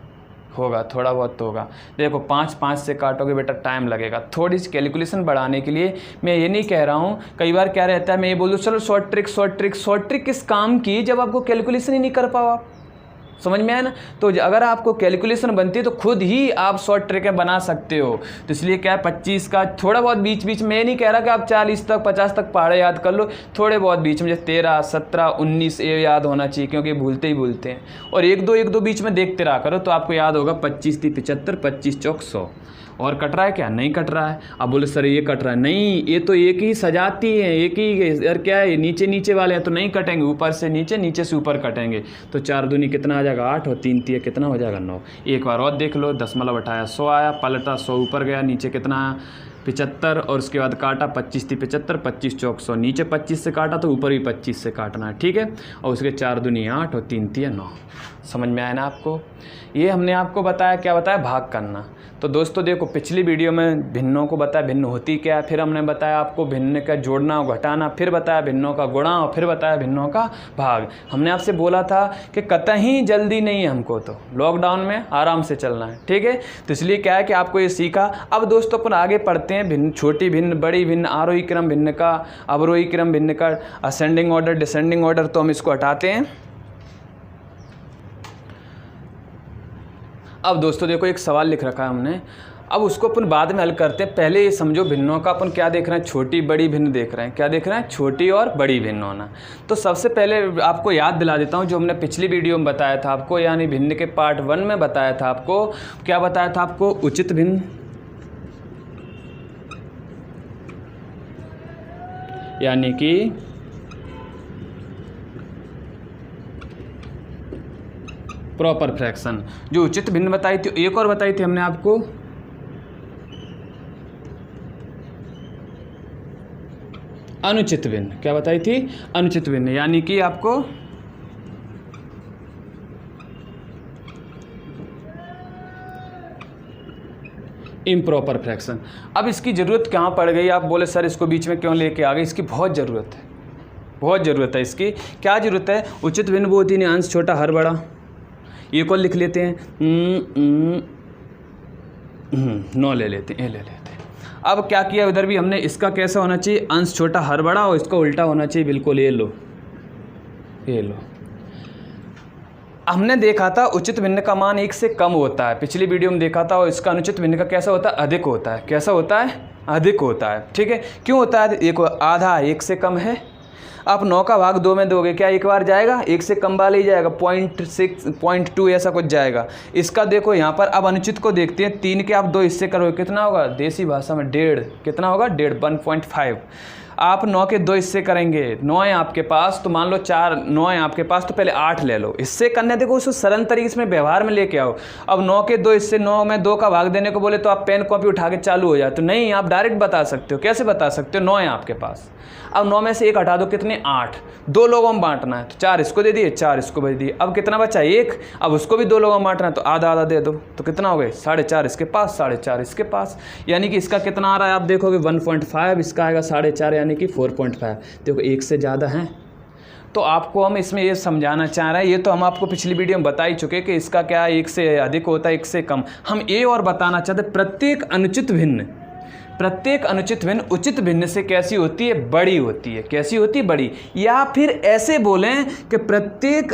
होगा थोड़ा बहुत तो होगा। देखो 5 5 से काटोगे बेटा टाइम लगेगा, थोड़ी सी कैलकुलेशन बढ़ाने के लिए मैं ये नहीं कह रहा हूँ। कई बार क्या रहता है, मैं ये बोल दूँ चलो शॉर्ट ट्रिक किस काम की, जब आपको कैलकुलेशन ही नहीं कर पाओ आप, समझ में आया ना। तो अगर आपको कैलकुलेशन बनती है तो खुद ही आप शॉर्ट ट्रिकें बना सकते हो। तो इसलिए क्या है 25 का थोड़ा बहुत बीच बीच में, नहीं कह रहा कि आप 40 तक 50 तक पहाड़े याद कर लो, थोड़े बहुत बीच में जैसे 13 17 19 ये याद होना चाहिए, क्योंकि भूलते ही भूलते हैं। और एक दो बीच में देखते रहा करो तो आपको याद होगा। 25 3 75, 25 चौक 100। और कट रहा है क्या, नहीं कट रहा है। अब बोले सर ये कट रहा है, नहीं ये तो एक ही सजाती है, एक ही यार क्या है, नीचे नीचे वाले हैं तो नहीं कटेंगे, ऊपर से नीचे नीचे से ऊपर कटेंगे। तो 4 दूनी कितना आ जाएगा 8 और 3 3 कितना हो जाएगा 9। एक बार और देख लो, दशमलव हटाया 100 आया, पलटा 100 ऊपर गया, नीचे कितना आया 75 और उसके बाद काटा 25 थी 75, 25 चौक 100, नीचे 25 से काटा तो ऊपर भी 25 से काटना है, ठीक है। और उसके 4 दूनी 8 और 3 3 9। समझ में आया ना आपको। ये हमने आपको बताया, क्या बताया, भाग करना। तो दोस्तों देखो पिछली वीडियो में भिन्नों को बताया भिन्न होती क्या है, फिर हमने बताया आपको भिन्न का जोड़ना और घटाना, फिर बताया भिन्नों का गुणा और फिर बताया भिन्नों का भाग। हमने आपसे बोला था कि कतई जल्दी नहीं है हमको, तो लॉकडाउन में आराम से चलना है, ठीक है। तो इसलिए क्या है कि आपको ये सीखा। अब दोस्तों अपन आगे पढ़ते हैं भिन्न, छोटी भिन्न, बड़ी भिन्न, आरोही क्रम भिन्न का, अवरोही क्रम भिन्न का, असेंडिंग ऑर्डर, डिसेंडिंग ऑर्डर। तो हम इसको हटाते हैं। अब दोस्तों देखो एक सवाल लिख रखा है हमने, अब उसको अपन बाद में हल करते हैं। पहले ये समझो भिन्नों का अपन क्या देख रहे हैं, छोटी बड़ी भिन्न देख रहे हैं। क्या देख रहे हैं, छोटी और बड़ी भिन्न होना। तो सबसे पहले आपको याद दिला देता हूँ जो हमने पिछली वीडियो में बताया था आपको, यानी भिन्न के पार्ट 1 में बताया था आपको। क्या बताया था आपको, उचित भिन्न, यानी कि प्रॉपर फ्रैक्शन, जो उचित भिन्न बताई थी। एक और बताई थी हमने आपको, अनुचित भिन्न। क्या बताई थी, अनुचित भिन्न, यानी कि आपको इम्प्रॉपर फ्रैक्शन। अब इसकी ज़रूरत कहाँ पड़ गई, आप बोले सर इसको बीच में क्यों लेके आ गए। इसकी बहुत ज़रूरत है, बहुत ज़रूरत है इसकी। क्या ज़रूरत है, उचित भिन्न वो होती है अंश छोटा हर बड़ा। एक और लिख लेते हैं, 9 ले लेते हैं, ये ले लेते हैं। अब क्या किया उधर भी हमने, इसका कैसा होना चाहिए, अंश छोटा हर बड़ा, और इसका उल्टा होना चाहिए बिल्कुल। ये लो, ये लो। हमने देखा था उचित भिन्न का मान 1 से कम होता है, पिछली वीडियो में देखा था। और इसका अनुचित भिन्न का कैसा होता है, अधिक होता है। कैसा होता है, अधिक होता है, ठीक है। क्यों होता है, एक आधा 1 से कम है। आप 9 का भाग 2 में दोगे, क्या एक बार जाएगा, 1 से कम वाला ही जाएगा, 0.6 0.2 ऐसा कुछ जाएगा। इसका देखो यहाँ पर, अब अनुचित को देखते हैं। 3 के आप 2 हिस्से करोगे, कितना होगा, देसी भाषा में 1.5, कितना होगा 1.5, 1.5। आप 9 के 2 हिस्से करेंगे, 9 है आपके पास, तो मान लो 4 9 है आपके पास, तो पहले 8 ले लो। इससे करने देखो, उसको सरल तरीके से व्यवहार में लेके आओ। अब 9 के 2 हिस्से, 9 में 2 का भाग देने को बोले तो आप पेन कॉपी उठा के चालू हो जाए, तो नहीं, आप डायरेक्ट बता सकते हो। कैसे बता सकते हो, 9 है आपके पास, अब 9 में से 1 हटा दो, कितने 8, 2 लोगों में बांटना है, तो 4 इसको दे दिए, 4 इसको दे दिए। अब कितना बचा, 1, अब उसको भी 2 लोगों में बांटना है, तो आधा आधा दे दो, तो कितना हो गए 4.5 इसके पास, 4.5 इसके पास। यानी कि इसका कितना आ रहा है, आप देखोगे 1.5, इसका आएगा 4.5, यानी कि 4.5। देखो 1 से ज़्यादा है, तो आपको हम इसमें ये समझाना चाह रहे हैं, ये तो हम आपको पिछली वीडियो में बता ही चुके कि इसका क्या एक से अधिक होता है, एक से कम। हम ये और बताना चाहते प्रत्येक अनुचित भिन्न उचित भिन्न से कैसी होती है, बड़ी होती है। कैसी होती है, बड़ी। या फिर ऐसे बोलें कि प्रत्येक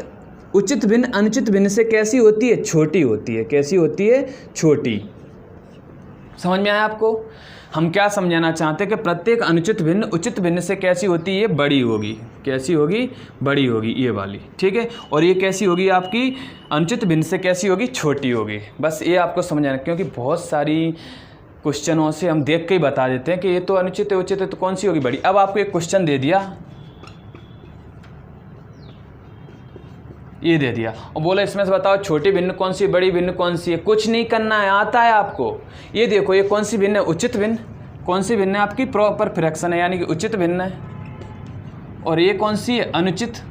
उचित भिन्न अनुचित भिन्न से कैसी होती है, छोटी होती है। कैसी होती है, छोटी। समझ में आया आपको? हम क्या समझाना चाहते हैं कि प्रत्येक अनुचित भिन्न उचित भिन्न से कैसी होती है, बड़ी होगी। कैसी होगी, बड़ी होगी, ये वाली। ठीक है। और ये कैसी होगी आपकी, अनुचित भिन्न से कैसी होगी, छोटी होगी। बस ये आपको समझाना, क्योंकि बहुत सारी क्वेश्चनों से हम देख के ही बता देते हैं कि ये तो अनुचित है, उचित है, तो कौन सी होगी, बड़ी। अब आपको एक क्वेश्चन दे दिया, ये दे दिया और बोला इसमें से बताओ छोटी भिन्न कौन सी, बड़ी भिन्न कौन सी है। कुछ नहीं करना है, आता है आपको। ये देखो, ये कौन सी भिन्न है, उचित भिन्न। कौन सी भिन्न है आपकी, प्रॉपर फ्रैक्शन है, यानी कि उचित भिन्न है। और ये कौन सी है, अनुचित।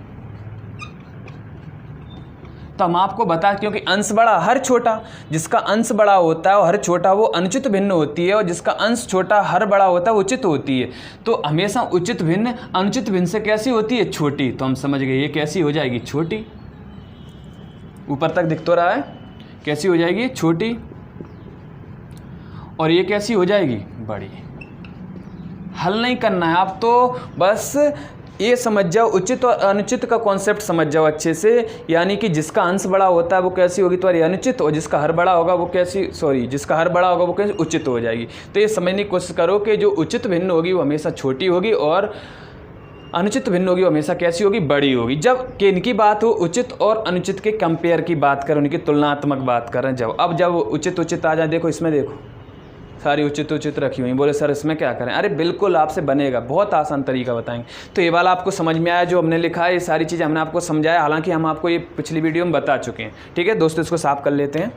तो हम आपको बता, क्योंकि अंश बड़ा हर छोटा, जिसका अंश बड़ा होता है और हर छोटा, वो अनुचित भिन्न होती है, और जिसका अंश छोटा हर बड़ा होता है वो उचित होती है। तो हमेशा उचित भिन्न अनुचित भिन्न से कैसी होती है, छोटी। तो हम समझ गए ये कैसी हो जाएगी, छोटी। ऊपर तक दिख तो रहा है, कैसी हो जाएगी, छोटी। और ये कैसी हो जाएगी, बड़ी। हल नहीं करना है आप, तो बस ये समझ जाओ, उचित और अनुचित का कॉन्सेप्ट समझ जाओ अच्छे से। यानी कि जिसका अंश बड़ा होता है वो कैसी होगी, तुम्हारी अनुचित, और जिसका हर बड़ा होगा वो कैसी, जिसका हर बड़ा होगा वो कैसी, उचित हो जाएगी। तो ये समझने की कोशिश करो कि जो उचित भिन्न होगी वो हमेशा छोटी होगी, और अनुचित भिन्न होगी वो हमेशा कैसी होगी, बड़ी होगी। जब कि इनकी बात हो, उचित और अनुचित के कंपेयर की बात करें, उनकी तुलनात्मक बात करें जब उचित आ जाए, देखो इसमें देखो सारी उचित रखी हुई। बोले सर इसमें क्या करें, अरे बिल्कुल आपसे बनेगा, बहुत आसान तरीका बताएंगे। तो ये वाला आपको समझ में आया जो हमने लिखा है, ये सारी चीज़ें हमने आपको समझाया, हालांकि हम आपको ये पिछली वीडियो में बता चुके हैं। ठीक है दोस्तों, इसको साफ कर लेते हैं।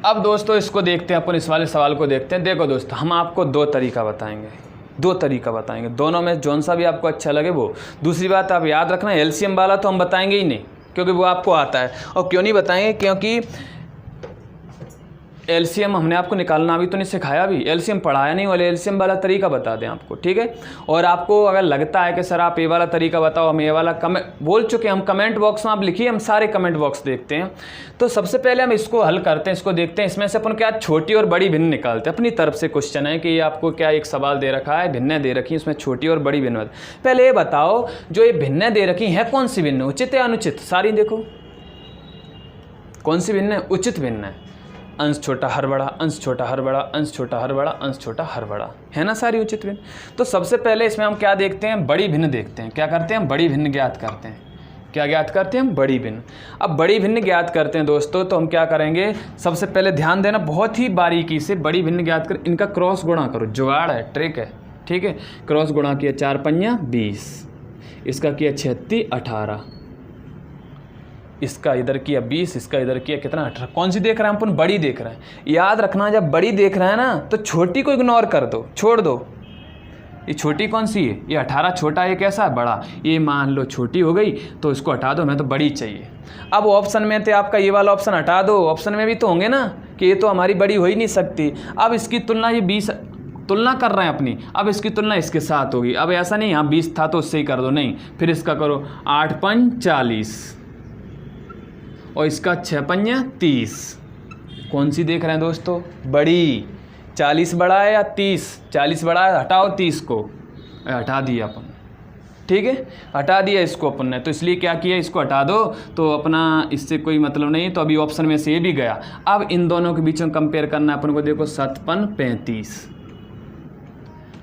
अब दोस्तों इसको देखते हैं, अपन इस वाले सवाल को देखते हैं। देखो दोस्तों, हम आपको दो तरीका बताएंगे, दोनों में जौन सा भी आपको अच्छा लगे वो। दूसरी बात आप याद रखना, एलसीएम वाला तो हम बताएंगे ही नहीं, क्योंकि वो आपको आता है। और क्यों नहीं बताएंगे, क्योंकि एलसीएम हमने आपको निकालना भी तो नहीं सिखाया, भी एलसीएम पढ़ाया नहीं, वाले एलसीएम वाला तरीका बता दें आपको। ठीक है। और आपको अगर लगता है कि सर आप ये वाला तरीका बताओ, हम ये वाला बोल चुके हैं, हम कमेंट बॉक्स में आप लिखिए, हम सारे कमेंट बॉक्स देखते हैं। तो सबसे पहले हम इसको हल करते हैं, इसको देखते हैं। इसमें से अपन क्या छोटी और बड़ी भिन्न निकालते हैं। अपनी तरफ से क्वेश्चन है कि ये आपको क्या एक सवाल दे रखा है, भिन्न दे रखी है, इसमें छोटी और बड़ी भिन्न। पहले ये बताओ, जो ये भिन्न दे रखी है कौन सी भिन्न, उचित या अनुचित। सारी देखो कौन सी भिन्न है, उचित भिन्न है। अंश छोटा हर बड़ा, अंश छोटा हर बड़ा, अंश छोटा हर बड़ा, अंश छोटा हर बड़ा, है ना सारी उचित भिन्न। तो सबसे पहले इसमें हम क्या देखते हैं, बड़ी भिन्न देखते हैं। क्या करते हैं, बड़ी भिन्न ज्ञात करते हैं। क्या ज्ञात करते हैं, बड़ी भिन्न। अब बड़ी भिन्न ज्ञात करते हैं दोस्तों, तो हम क्या करेंगे, सबसे पहले ध्यान देना बहुत ही बारीकी से, बड़ी भिन्न ज्ञात कर, इनका क्रॉस गुणा करो। जुगाड़ है, ट्रिक है। ठीक है। क्रॉस गुणा किया, 4 पंजा 20, इसका किया 36 18, इसका इधर किया 20, इसका इधर किया कितना, 18। कौन सी देख रहे हैं अपन, बड़ी देख रहे हैं। याद रखना, जब बड़ी देख रहे हैं ना, तो छोटी को इग्नोर कर दो, छोड़ दो। ये छोटी कौन सी है, ये 18 छोटा, ये कैसा है, बड़ा। ये मान लो छोटी हो गई, तो इसको हटा दो, हमें तो बड़ी चाहिए। अब ऑप्शन में थे आपका, ये वाला ऑप्शन हटा दो। ऑप्शन में भी तो होंगे ना कि ये तो हमारी बड़ी हो ही नहीं सकती। अब इसकी तुलना, ये 20 तुलना कर रहे हैं अपनी, अब इसकी तुलना इसके साथ होगी। अब ऐसा नहीं यहाँ 20 था तो उससे ही कर दो, नहीं, फिर इसका करो 8 पंज 40, और इसका 6 पंजा 30। कौन सी देख रहे हैं दोस्तों, बड़ी। 40 बड़ा है या 30, 40 बड़ा है, हटाओ 30 को, हटा दिया अपन। ठीक है, हटा दिया इसको अपन ने, तो इसलिए क्या किया, इसको हटा दो, तो अपना इससे कोई मतलब नहीं। तो अभी ऑप्शन में से ये भी गया। अब इन दोनों के बीच में कंपेयर करना है अपन को। देखो 7 पन 35,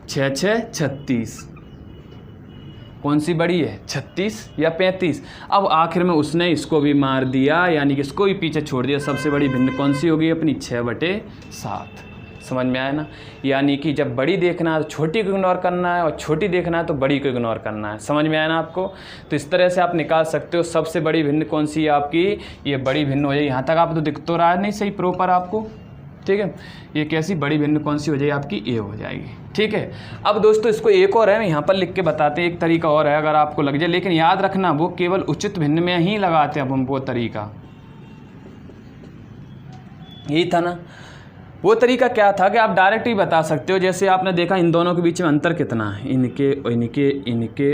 6 6 36, कौन सी बड़ी है, 36 या 35। अब आखिर में उसने इसको भी मार दिया, यानी कि इसको भी पीछे छोड़ दिया। सबसे बड़ी भिन्न कौन सी होगी अपनी, 6/7। समझ में आया ना। यानी कि जब बड़ी देखना है तो छोटी को इग्नोर करना है, और छोटी देखना है तो बड़ी को इग्नोर करना है। समझ में आया ना आपको। तो इस तरह से आप निकाल सकते हो सबसे बड़ी भिन्न कौन सी है आपकी, ये बड़ी भिन्न हो जाएगी। यहाँ तक आप तो दिख तो रहा है नहीं सही प्रॉपर आपको। ठीक है, ये कैसी बड़ी भिन्न कौन सी हो जाएगी आपकी, ए हो जाएगी। ठीक है। अब दोस्तों इसको एक और है, यहाँ पर लिख के बताते हैं, एक तरीका और है अगर आपको लग जाए, लेकिन याद रखना वो केवल उचित भिन्न में ही लगाते हैं हम वो तरीका। यही था ना, वो तरीका क्या था कि आप डायरेक्ट ही बता सकते हो। जैसे आपने देखा इन दोनों के बीच में अंतर कितना है, इनके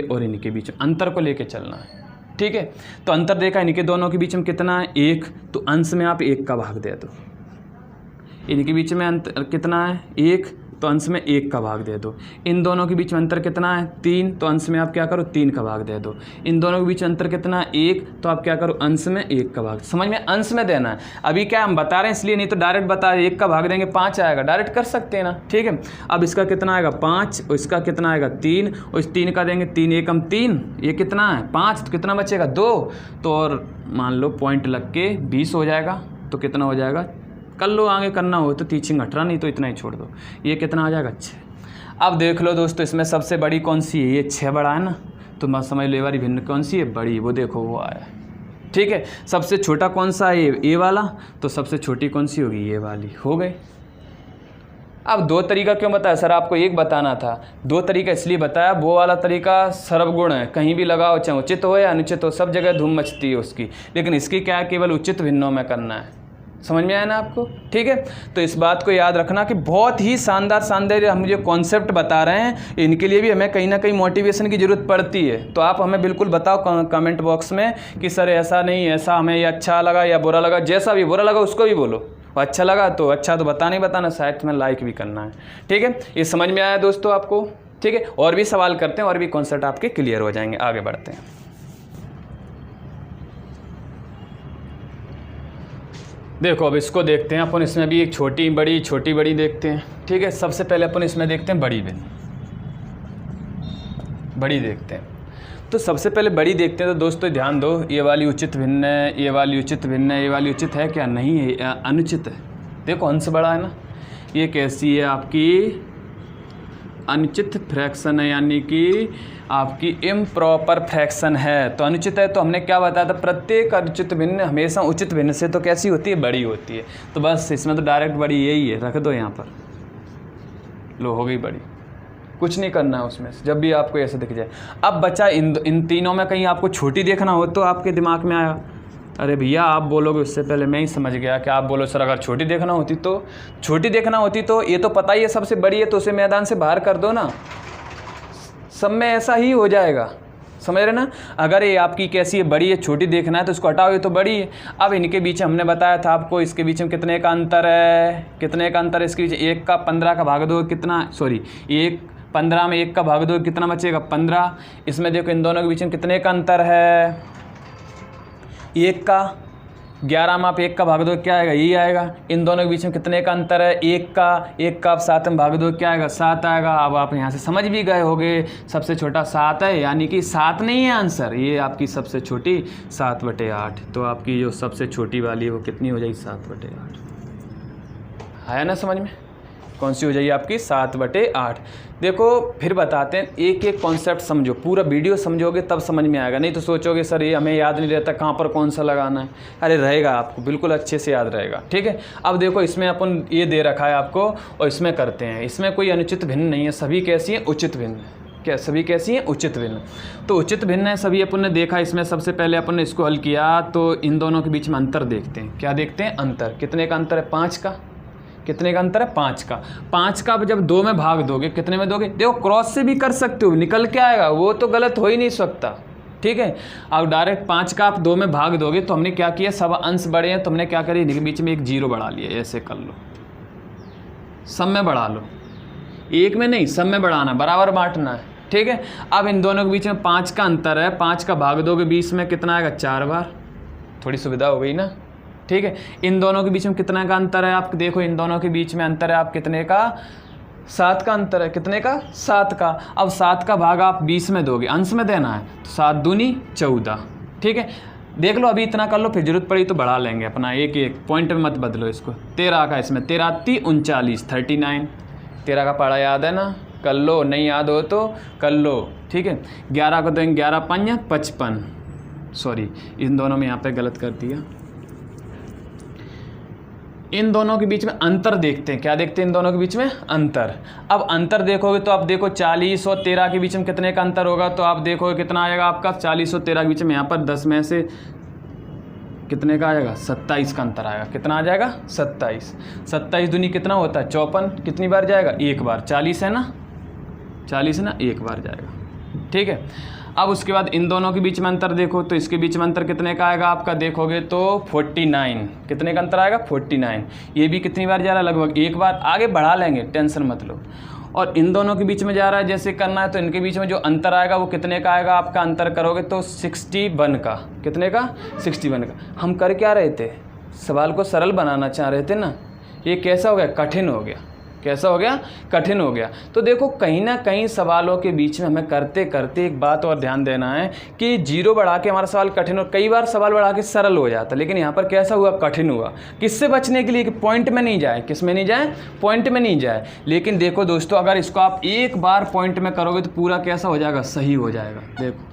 और इनके बीच में अंतर को लेके चलना है, ठीक है। तो अंतर देखा इनके दोनों के बीच में कितना है 1, तो अंश में आप 1 का भाग दे दो। इनके बीच में अंतर कितना है 1, तो अंश में 1 का भाग दे दो। इन दोनों के बीच में अंतर कितना है 3, तो अंश में आप क्या करो 3 का भाग दे दो। इन दोनों के बीच अंतर कितना है 1, तो आप क्या करो अंश में 1 का भाग। समझ में, अंश में देना है। अभी क्या हम बता रहे हैं इसलिए, नहीं तो डायरेक्ट बता 1 का भाग देंगे 5 आएगा, डायरेक्ट कर सकते हैं ना, ठीक है। अब इसका कितना आएगा 5, और इसका कितना आएगा 3, और इस 3 का देंगे 3 एकम 3, ये कितना है 5, तो कितना बचेगा 2, तो और मान लो पॉइंट लग के 20 हो जाएगा, तो कितना हो जाएगा, कर लो आगे करना हो तो टीचिंग 18, नहीं तो इतना ही छोड़ दो। ये कितना आ जाएगा 6। अब देख लो दोस्तों, इसमें सबसे बड़ी कौन सी है, ये 6 बड़ा है ना, तो मत समझ लो ये वाली भिन्न कौन सी है बड़ी, वो देखो वो आया, ठीक है। सबसे छोटा कौन सा है ये वाला, तो सबसे छोटी कौन सी होगी ये वाली, हो गए। अब 2 तरीका क्यों बताया सर, आपको एक बताना था, 2 तरीका इसलिए बताया, वो वाला तरीका सर्वगुण है, कहीं भी लगाओ चाहे उचित हो या अनुचित हो, सब जगह धूम मचती है उसकी। लेकिन इसकी क्या है, केवल उचित भिन्नों में करना है। समझ में आया ना आपको, ठीक है। तो इस बात को याद रखना कि बहुत ही शानदार हम जो कॉन्सेप्ट बता रहे हैं, इनके लिए भी हमें कहीं ना कहीं मोटिवेशन की ज़रूरत पड़ती है। तो आप हमें बिल्कुल बताओ कमेंट बॉक्स में कि सर ऐसा नहीं, ऐसा हमें ये अच्छा लगा या बुरा लगा, जैसा भी बुरा लगा उसको भी बोलो, अच्छा लगा तो अच्छा तो बताना साथ में लाइक भी करना है, ठीक है। ये समझ में आया दोस्तों आपको, ठीक है। और भी सवाल करते हैं, और भी कॉन्सेप्ट आपके क्लियर हो जाएंगे। आगे बढ़ते हैं। देखो अब इसको देखते हैं अपन, इसमें भी एक छोटी बड़ी देखते हैं, ठीक है। सबसे पहले अपन इसमें देखते हैं बड़ी देखते हैं। तो सबसे पहले बड़ी देखते हैं। तो दोस्तों ध्यान दो, ये वाली उचित भिन्न है, ये वाली उचित भिन्न है, ये वाली उचित है क्या, नहीं है, अनुचित है। देखो अंश बड़ा है ना, ये कैसी है आपकी अनुचित फ्रैक्शन है, यानी कि आपकी इम्प्रॉपर फ्रैक्शन है। तो अनुचित है, तो हमने क्या बताया था, प्रत्येक अनुचित भिन्न हमेशा उचित भिन्न से तो कैसी होती है, बड़ी होती है। तो बस इसमें तो डायरेक्ट बड़ी यही है, रख दो यहाँ पर, लो हो गई बड़ी, कुछ नहीं करना है उसमें, जब भी आपको ऐसे दिख जाए। अब बचा इन तीनों में कहीं आपको छोटी देखना हो तो आपके दिमाग में आया, अरे भैया आप बोलोगे उससे पहले मैं ही समझ गया कि आप बोलो सर अगर छोटी देखना होती तो ये तो पता ही है सबसे बड़ी है, तो उसे मैदान से बाहर कर दो ना, सब में ऐसा ही हो जाएगा, समझ रहे ना। अगर ये आपकी कैसी है बड़ी है, छोटी देखना है तो इसको हटाओ, ये तो बड़ी है। अब इनके बीच हमने बताया था आपको, इसके बीच में कितने का अंतर है, इसके बीच 1 का 15 का भाग दो कितना, 15 में 1 का भाग दो कितना बचेगा 15। इसमें देखो इन दोनों के बीच में कितने का अंतर है, 1 का, 11 में आप 1 का भाग दो क्या आएगा, यही आएगा। इन दोनों के बीच में कितने का अंतर है, 1 का आप 7 में भाग दो क्या आएगा, 7 आएगा। अब आप यहाँ से समझ भी गए होगे, सबसे छोटा 7 है, यानी कि 7 नहीं है आंसर, ये आपकी सबसे छोटी 7/8। तो आपकी जो सबसे छोटी वाली है वो कितनी हो जाएगी 7/8, आया ना समझ में, कौन सी हो जाएगी आपकी 7/8। देखो फिर बताते हैं, एक एक कॉन्सेप्ट समझो, पूरा वीडियो समझोगे तब समझ में आएगा, नहीं तो सोचोगे सर ये हमें याद नहीं रहता कहाँ पर कौन सा लगाना है। अरे रहेगा, आपको बिल्कुल अच्छे से याद रहेगा, ठीक है। अब देखो इसमें अपन ये दे रखा है आपको, और इसमें करते हैं, इसमें कोई अनुचित भिन्न नहीं है, सभी कैसी हैं उचित भिन्न, क्या सभी कैसी हैं उचित भिन्न। तो उचित भिन्न है सभी, अपन ने देखा। इसमें सबसे पहले अपन ने इसको हल किया, तो इन दोनों के बीच में अंतर देखते हैं। क्या देखते हैं, अंतर, कितने का अंतर है 5 का, कितने का अंतर है 5 का। 5 का जब 2 में भाग दोगे कितने में दोगे, देखो क्रॉस से भी कर सकते हो, निकल के आएगा, वो तो गलत हो ही नहीं सकता, ठीक है। अब डायरेक्ट 5 का आप 2 में भाग दोगे, तो हमने क्या किया, सब अंश बड़े हैं तो हमने क्या करी, इनके बीच में एक 0 बढ़ा लिया, ऐसे कर लो, सब में बढ़ा लो, एक में नहीं सब में बढ़ाना, बराबर बांटना है, ठीक है। अब इन दोनों के बीच में 5 का अंतर है, 5 का भाग दोगे 20 में कितना आएगा 4 बार, थोड़ी सुविधा हो गई ना, ठीक है। इन दोनों के बीच में कितना का अंतर है, आप देखो इन दोनों के बीच में अंतर है आप कितने का, 7 का अंतर है, कितने का 7 का। अब 7 का भाग आप 20 में दोगे, अंश में देना है, तो 7 दूनी 14, ठीक है। देख लो अभी इतना कर लो, फिर जरूरत पड़ी तो बढ़ा लेंगे अपना, एक पॉइंट में मत बदलो इसको। 13 का, इसमें 13 × 39 39, 13 का पढ़ा याद है ना, कर लो, नहीं याद हो तो कर लो, ठीक है। 11 को देंगे 11 × 5 = 55, सॉरी इन दोनों में यहाँ पे गलत कर दिया। इन दोनों के बीच में अंतर देखते हैं, क्या देखते हैं इन दोनों के बीच में अंतर। अब अंतर देखोगे तो आप देखो 40 और 13 के बीच में कितने का अंतर होगा, तो आप देखोगे कितना आएगा आपका 40 और 13 के बीच में, यहाँ पर 10 में से कितने का आ जाएगा, 27 का अंतर आएगा। कितना आ जाएगा, 27। 27 दूनी कितना होता है, 54। कितनी बार जाएगा, एक बार। 40 है ना, 40 है ना, एक बार जाएगा। ठीक है, अब उसके बाद इन दोनों के बीच में अंतर देखो, तो इसके बीच में अंतर कितने का आएगा आपका, देखोगे तो 49। कितने का अंतर आएगा, 49। ये भी कितनी बार जा रहा है, लगभग एक बार। आगे बढ़ा लेंगे, टेंशन मत लो। और इन दोनों के बीच में जा रहा है, जैसे करना है तो इनके बीच में जो अंतर आएगा वो कितने का आएगा आपका, अंतर करोगे तो 61 का। कितने का, 61 का। हम कर क्या रहे थे, सवाल को सरल बनाना चाह रहे थे ना। ये कैसा हो गया, कठिन हो गया। कैसा हो गया, कठिन हो गया। तो देखो कहीं ना कहीं सवालों के बीच में हमें करते करते एक बात और ध्यान देना है कि जीरो बढ़ा के हमारा सवाल कठिन, और कई बार सवाल बढ़ा के सरल हो जाता है, लेकिन यहाँ पर कैसा हुआ, कठिन हुआ। किससे बचने के लिए, कि पॉइंट में नहीं जाए। किस में नहीं जाए, पॉइंट में नहीं जाए। लेकिन देखो दोस्तों, अगर इसको आप एक बार पॉइंट में करोगे तो पूरा कैसा हो जाएगा, सही हो जाएगा। देखो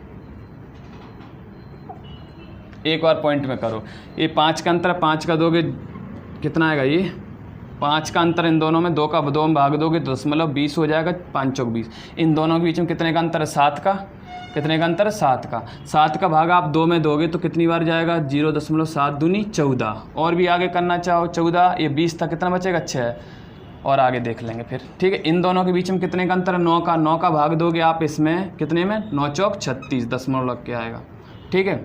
एक बार पॉइंट में करो, ये 5 का अंतर है, 5 का दोगे कितना आएगा, ये 5 का अंतर इन दोनों में, 2 का 2 में भाग दोगे तो 20 हो जाएगा, 5 चौक 20। इन दोनों के बीच में कितने का अंतर है, 7 का। कितने का अंतर है, 7 का। 7 का भाग आप 2 में दोगे तो कितनी बार जाएगा, 0.7 दूनी 14। और भी आगे करना चाहो 14, ये 20 था, कितना बचेगा, 6। और आगे देख लेंगे फिर। ठीक है, इन दोनों के बीच में कितने का अंतर है, 9 का। 9 का भाग दोगे आप इसमें कितने में, 9 चौक 36, दशमलव लग के आएगा। ठीक है,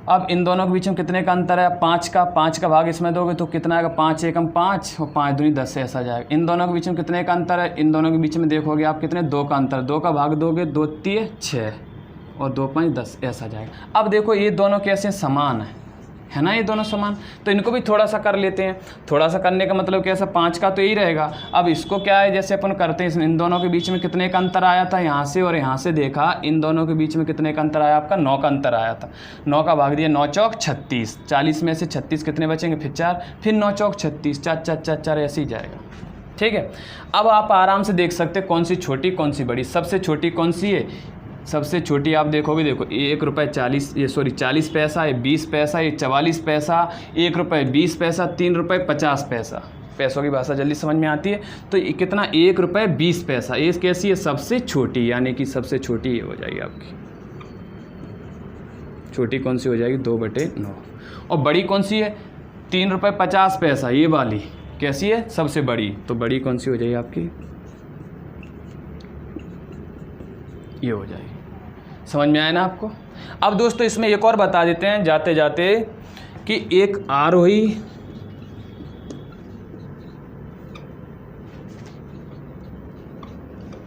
अब इन दोनों के बीच में कितने का अंतर है, 5 का। 5 का भाग इसमें दोगे तो कितना आएगा, 5 एकम 5 और 5 दूनी 10 से ऐसा जाएगा। इन दोनों के बीच में कितने का अंतर है, इन दोनों के बीच में देखोगे आप कितने, 2 का अंतर। 2 का भाग दोगे 2 3 6 और 2 5 10 ऐसा जाएगा। अब देखो ये दोनों कैसे समान है ना, ये दोनों समान। तो इनको भी थोड़ा सा कर लेते हैं। थोड़ा सा करने का मतलब कैसा, 5 का तो यही रहेगा। अब इसको क्या है, जैसे अपन करते हैं, इन दोनों के बीच में कितने का अंतर आया था, यहाँ से और यहाँ से देखा, इन दोनों के बीच में कितने का अंतर आया आपका, 9 का अंतर आया था। 9 का भाग दिया 9 चौक 36, 40 में से 36 कितने बचेंगे, फिर 4, फिर 9 चौक 36, 4 4 4 4 ऐसे ही जाएगा। ठीक है, अब आप आराम से देख सकते कौन सी छोटी कौन सी बड़ी। सबसे छोटी कौन सी है, सबसे छोटी आप देखोगे, देखो ₹1 40 पैसा, ये 20 पैसा, ये 44 पैसा, ₹1 20 पैसा, ₹3 50 पैसा। पैसों की भाषा जल्दी समझ में आती है। तो ये कितना, ₹1 20 ये कैसी है, सबसे छोटी, यानी कि सबसे छोटी ये हो जाएगी आपकी। छोटी कौन सी हो जाएगी, 2/9। और बड़ी कौन सी है, ₹3 ये वाली कैसी है, सबसे बड़ी। तो बड़ी कौन सी हो जाएगी आपकी, ये हो जाएगी। समझ में आया ना आपको। अब दोस्तों इसमें एक और बता देते हैं जाते जाते कि एक आरोही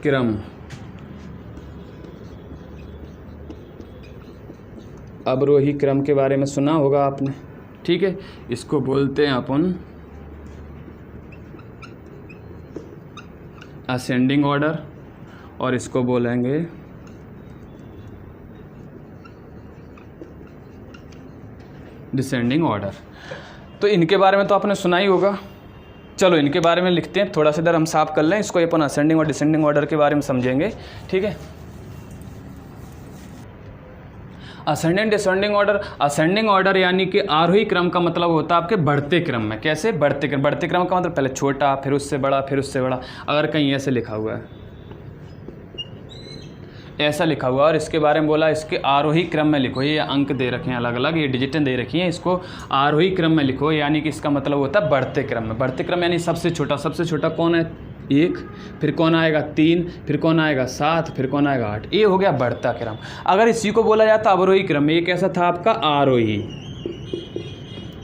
क्रम, अवरोही क्रम के बारे में सुना होगा आपने। ठीक है, इसको बोलते हैं अपन असेंडिंग ऑर्डर, और इसको बोलेंगे डिसेंडिंग ऑर्डर। तो इनके बारे में तो आपने सुना ही होगा। चलो इनके बारे में लिखते हैं, थोड़ा सा इधर हम साफ कर लें इसको, अपन असेंडिंग और डिसेंडिंग ऑर्डर के बारे में समझेंगे। ठीक है, ascending descending order. Ascending order यानी कि आरोही क्रम का मतलब होता है आपके बढ़ते क्रम में। कैसे, बढ़ते क्रम। बढ़ते क्रम का मतलब पहले छोटा, फिर उससे बड़ा, फिर उससे बड़ा। अगर कहीं ऐसे लिखा हुआ है, ऐसा लिखा हुआ, और इसके बारे में बोला इसके आरोही क्रम में लिखो। ये अंक दे रखे हैं अलग अलग, ये डिजिटें दे रखी हैं, इसको आरोही क्रम में लिखो, यानी कि इसका मतलब होता है बढ़ते क्रम में। बढ़ते क्रम यानी सबसे छोटा। सबसे छोटा कौन है, 1, फिर कौन आएगा 3, फिर कौन आएगा 7, फिर कौन आएगा 8। ये हो गया बढ़ता क्रम। अगर इसी को बोला जाता अवरोही क्रम में, ये कैसा था आपका,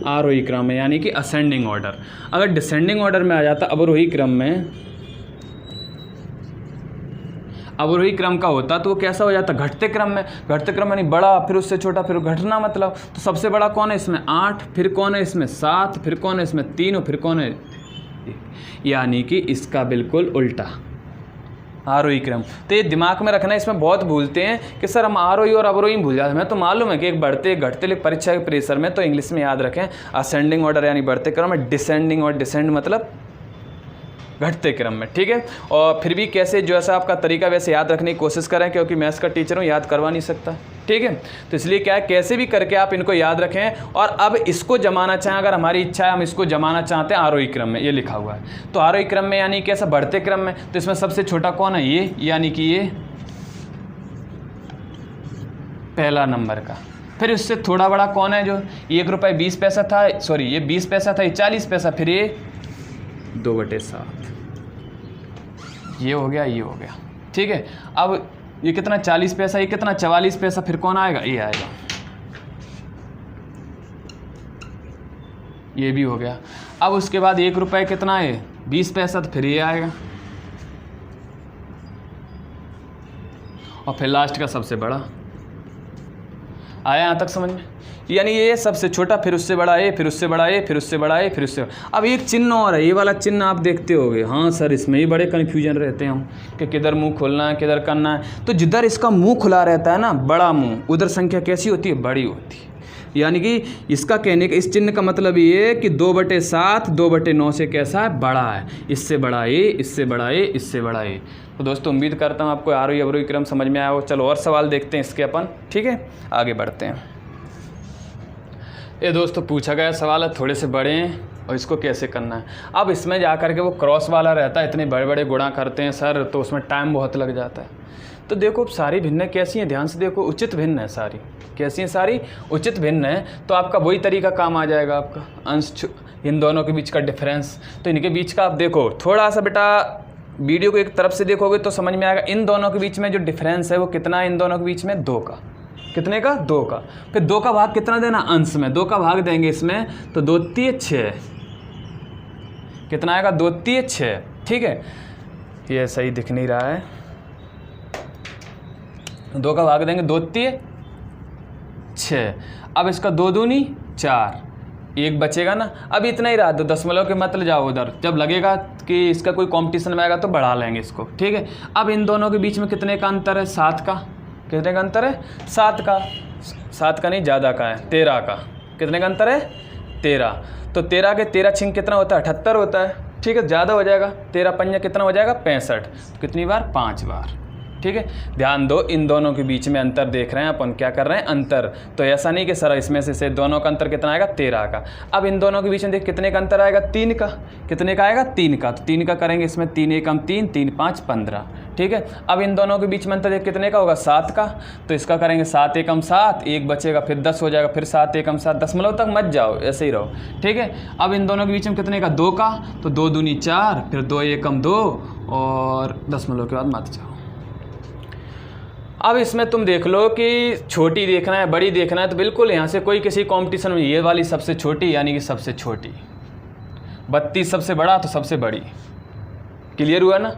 आरोही क्रम में, यानी कि असेंडिंग ऑर्डर। अगर डिसेंडिंग ऑर्डर में आ जाता अवरोही क्रम में, अवरोही क्रम का होता तो वो कैसा हो जाता, घटते क्रम में। घटते क्रम यानी बड़ा, फिर उससे छोटा, फिर घटना मतलब। तो सबसे बड़ा कौन है इसमें, 8, फिर कौन है इसमें 7, फिर कौन है इसमें 3 और फिर कौन है, यानी कि इसका बिल्कुल उल्टा आरोही क्रम। तो ये दिमाग में रखना, इसमें बहुत भूलते हैं कि सर हम आरोही और अवरोही भूल जाते हैं। मैं तो मालूम है कि एक बढ़ते घटते परीक्षा के प्रेशर में, तो इंग्लिश में याद रखें असेंडिंग ऑर्डर यानी बढ़ते क्रम में, डिसेंडिंग और डिसेंड मतलब घटते क्रम में। ठीक है, और फिर भी कैसे जो ऐसा आपका तरीका वैसे याद रखने की कोशिश करें, क्योंकि मैथ्स का टीचर हूँ, याद करवा नहीं सकता। ठीक है, तो इसलिए क्या है, कैसे भी करके आप इनको याद रखें। और अब इसको जमाना चाहें, अगर हमारी इच्छा है हम इसको जमाना चाहते हैं आरोही क्रम में, ये लिखा हुआ है। तो आरोही क्रम में यानी कैसा, बढ़ते क्रम में। तो इसमें सबसे छोटा कौन है, ये, यानी कि ये पहला नंबर का। फिर उससे थोड़ा बड़ा कौन है जो 1 रुपये 20 पैसा था, सॉरी ये 20 पैसा था, ये 40 पैसा, फिर ये 2/7, ये हो गया, ये हो गया। ठीक है, अब ये कितना 40 पैसा, ये कितना 44 पैसा, फिर कौन आएगा, ये आएगा, ये भी हो गया। अब उसके बाद 1 रुपये कितना है 20 पैसा, तो फिर ये आएगा, और फिर लास्ट का सबसे बड़ा आया। यहाँ तक समझ में? यानी ये सबसे छोटा, फिर उससे बड़ा ए, फिर उससे बड़ा ए, फिर उससे बड़ा ए, फिर उससे। अब एक चिन्ह और है, ये वाला चिन्ह आप देखते होगे। हाँ सर, इसमें ही बड़े कन्फ्यूजन रहते हैं हम कि किधर मुंह खोलना है, किधर करना है। तो जिधर इसका मुंह खुला रहता है ना, बड़ा मुंह, उधर संख्या कैसी होती है, बड़ी होती है। यानी कि इसका कहने का, इस चिन्ह का मतलब ये है कि 2/7 2/9 से कैसा है, बड़ा है, इससे बड़ा ए, इससे बड़ा ए, इससे बड़ा ए। तो दोस्तों उम्मीद करता हूँ आपको आरोही अवरोही क्रम समझ में आया हो। चलो और सवाल देखते हैं इसके अपन। ठीक है, आगे बढ़ते हैं। ये दोस्तों पूछा गया सवाल है, थोड़े से बड़े हैं और इसको कैसे करना है। अब इसमें जा कर के वो क्रॉस वाला रहता है, इतने बड़े बड़े गुणा करते हैं सर, तो उसमें टाइम बहुत लग जाता है। तो देखो सारी भिन्न कैसी हैं, ध्यान से देखो, उचित भिन्न है सारी। कैसी हैं सारी, उचित भिन्न है। तो आपका वही तरीका काम आ जाएगा, आपका अंश, इन दोनों के बीच का डिफरेंस। तो इनके बीच का आप देखो, थोड़ा सा बेटा वीडियो को एक तरफ से देखोगे तो समझ में आएगा। इन दोनों के बीच में जो डिफरेंस है वो कितना है, इन दोनों के बीच में 2 का। कितने का, 2 का। फिर 2 का भाग कितना देना, अंश में 2 का भाग देंगे इसमें, तो 2 3 6, कितना आएगा, 2 3 6। ठीक है, ये सही दिख नहीं रहा है, 2 का भाग देंगे, 2 3 6। अब इसका 2 दूनी 4, 1 बचेगा ना। अब इतना ही रहा, 2 दशमलव के मत ले जाओ उधर, जब लगेगा कि इसका कोई कंपटीशन में आएगा तो बढ़ा लेंगे इसको। ठीक है, अब इन दोनों के बीच में कितने का अंतर है, 7 का। कितने का अंतर है, 7 का। 7 का नहीं, ज़्यादा का है, 13 का। कितने का अंतर है, 13। तो 13 के 13 छिंग कितना होता है, 78 होता है। ठीक है, ज़्यादा हो जाएगा, 13 पंजा कितना हो जाएगा, 65। तो कितनी बार, 5 बार। ठीक है, ध्यान दो, इन दोनों के बीच में अंतर देख रहे हैं अपन, क्या कर रहे हैं, अंतर। तो ऐसा नहीं कि सर इसमें से दोनों का अंतर कितना आएगा, 13 का। अब इन दोनों के बीच में देख कितने का अंतर आएगा, 3 का। कितने का आएगा, 3 का। तो 3 का करेंगे इसमें, 3 एकम 3, 3 5 15। ठीक है, अब इन दोनों के बीच में अंतर देख कितने का होगा, 7 का। तो इसका करेंगे 7 एकम 7, 1 बचेगा, फिर 10 हो जाएगा, फिर 7 एकम 7, दशमलव तक मत जाओ, ऐसे ही रहो। ठीक है, अब इन दोनों के बीच में कितने का, 2 का। तो 2 दूनी 4, फिर 2 एकम 2, और दशमलव के बाद मत जाओ। अब इसमें तुम देख लो कि छोटी देखना है, बड़ी देखना है, तो बिल्कुल यहाँ से कोई किसी कंपटीशन में ये वाली सबसे छोटी, यानी कि सबसे छोटी। 32 सबसे बड़ा, तो सबसे बड़ी। क्लियर हुआ ना।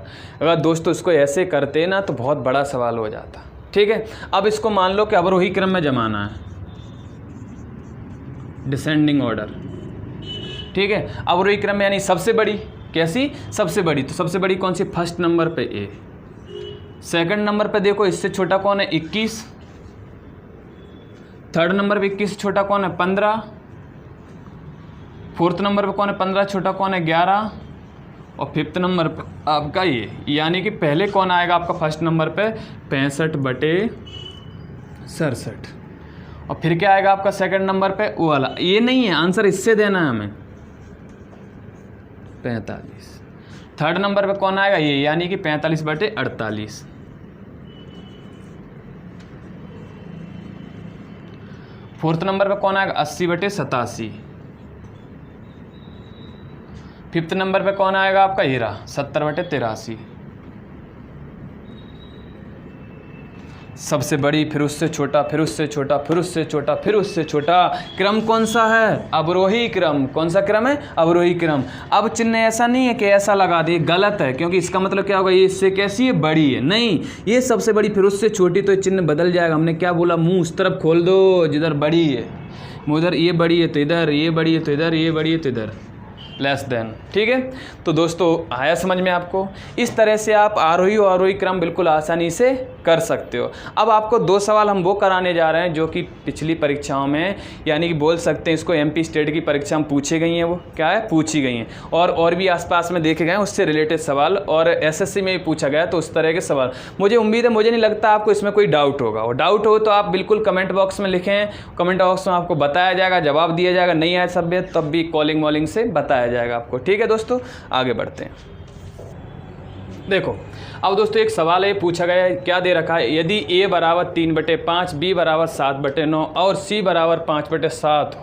अगर दोस्तों इसको ऐसे करते ना तो बहुत बड़ा सवाल हो जाता। ठीक है, अब इसको मान लो कि अवरोही क्रम में जमाना है, डिसेंडिंग ऑर्डर। ठीक है, अवरोही क्रम में यानी सबसे बड़ी। कैसी, सबसे बड़ी। तो सबसे बड़ी कौन सी, फर्स्ट नंबर पे ए। सेकंड नंबर पे देखो इससे छोटा कौन है, 21। थर्ड नंबर पे 21 से छोटा कौन है, 15। फोर्थ नंबर पे कौन है, 15 छोटा कौन है, 11। और फिफ्थ नंबर पे आपका ये, यानी कि पहले कौन आएगा आपका फर्स्ट नंबर पे, 65/67। और फिर क्या आएगा आपका सेकंड नंबर पे, वो वाला। ये नहीं है आंसर, इससे देना है हमें, 45। थर्ड नंबर पे कौन आएगा, ये, यानी कि 45/48। फोर्थ नंबर पे कौन आएगा, 80/87। फिफ्थ नंबर पे कौन आएगा आपका, हीरा, 70/83। सबसे बड़ी, फिर उससे छोटा, फिर उससे छोटा, फिर उससे छोटा, फिर उससे छोटा। क्रम कौन सा है, अवरोही क्रम। कौन सा क्रम है, अवरोही क्रम। अब चिन्ह ऐसा नहीं है कि ऐसा लगा दिए, गलत है, क्योंकि इसका मतलब क्या होगा, ये इससे कैसी है, बड़ी है। नहीं, ये सबसे बड़ी फिर उससे छोटी, तो ये चिन्ह बदल जाएगा। हमने क्या बोला, मुंह उस तरफ खोल दो जिधर बड़ी है, उधर ये बड़ी है तो इधर, ये बड़ी है तो इधर, ये बड़ी है तो इधर, लेस देन। ठीक है, तो दोस्तों आया समझ में आपको। इस तरह से आप आरोही और अवरोही क्रम बिल्कुल आसानी से कर सकते हो। अब आपको 2 सवाल हम वो कराने जा रहे हैं जो कि पिछली परीक्षाओं में, यानी कि बोल सकते हैं इसको MP स्टेट की परीक्षा में पूछे गई हैं। वो क्या है, पूछी गई हैं, और भी आसपास में देखे गए हैं उससे रिलेटेड सवाल, और SSC में भी पूछा गया तो उस तरह के सवाल। मुझे उम्मीद है, मुझे नहीं लगता आपको इसमें कोई डाउट होगा। और डाउट हो तो आप बिल्कुल कमेंट बॉक्स में लिखें, कमेंट बॉक्स में आपको बताया जाएगा, जवाब दिया जाएगा। नहीं आए सभ्य तब भी कॉलिंग वॉलिंग से बताया जाएगा आपको। ठीक है दोस्तों, आगे बढ़ते हैं। देखो अब दोस्तों एक सवाल है, पूछा गया है, क्या दे रखा है, यदि a बराबर 3/5, b बराबर 7/9 और c बराबर 5/7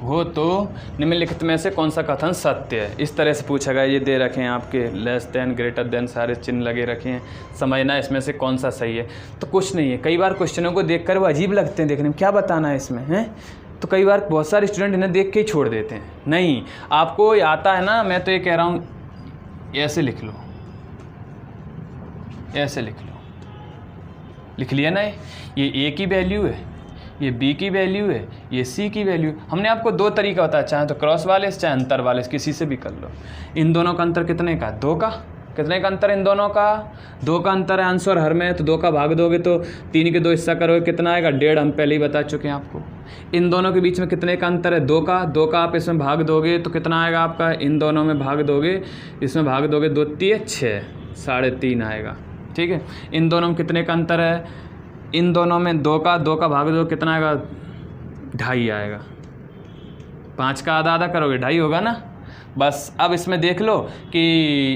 हो तो निम्नलिखित में से कौन सा कथन सत्य है। इस तरह से पूछा गया, ये दे रखे हैं आपके लेस देन, ग्रेटर देन, सारे चिन्ह लगे रखे हैं, समझना इसमें से कौन सा सही है। तो कुछ नहीं है, कई बार क्वेश्चनों को देखकर वो अजीब लगते हैं देखने में, क्या बताना है इसमें है, तो कई बार बहुत सारे स्टूडेंट इन्हें देख के ही छोड़ देते हैं। नहीं, आपको आता है ना, मैं तो ये कह रहा हूँ ऐसे लिख लो, ऐसे लिख लो, लिख लिया ना, ये ए की वैल्यू है, ये बी की वैल्यू है, ये सी की वैल्यू। हमने आपको दो तरीका बताया, चाहे तो क्रॉस वाले से, चाहे अंतर वाले से, किसी से भी कर लो। इन दोनों का अंतर कितने का, 2 का। कितने का अंतर इन दोनों का, 2 का अंतर है अंश और हर में, तो 2 का भाग दोगे तो 3 के 2 हिस्सा करोगे, कितना आएगा, 1.5। हम पहले ही बता चुके हैं आपको। इन दोनों के बीच में कितने का अंतर है, 2 का। 2 का आप इसमें भाग दोगे तो कितना आएगा आपका, इन दोनों में भाग दोगे, इसमें भाग दोगे, 2 3 6, 3.5 आएगा। ठीक है, इन दोनों में कितने का अंतर है, इन दोनों में 2 का भाग दो, कितना आएगा, 2.5 आएगा। 5 का आधा आधा करोगे, 2.5 होगा ना। बस अब इसमें देख लो कि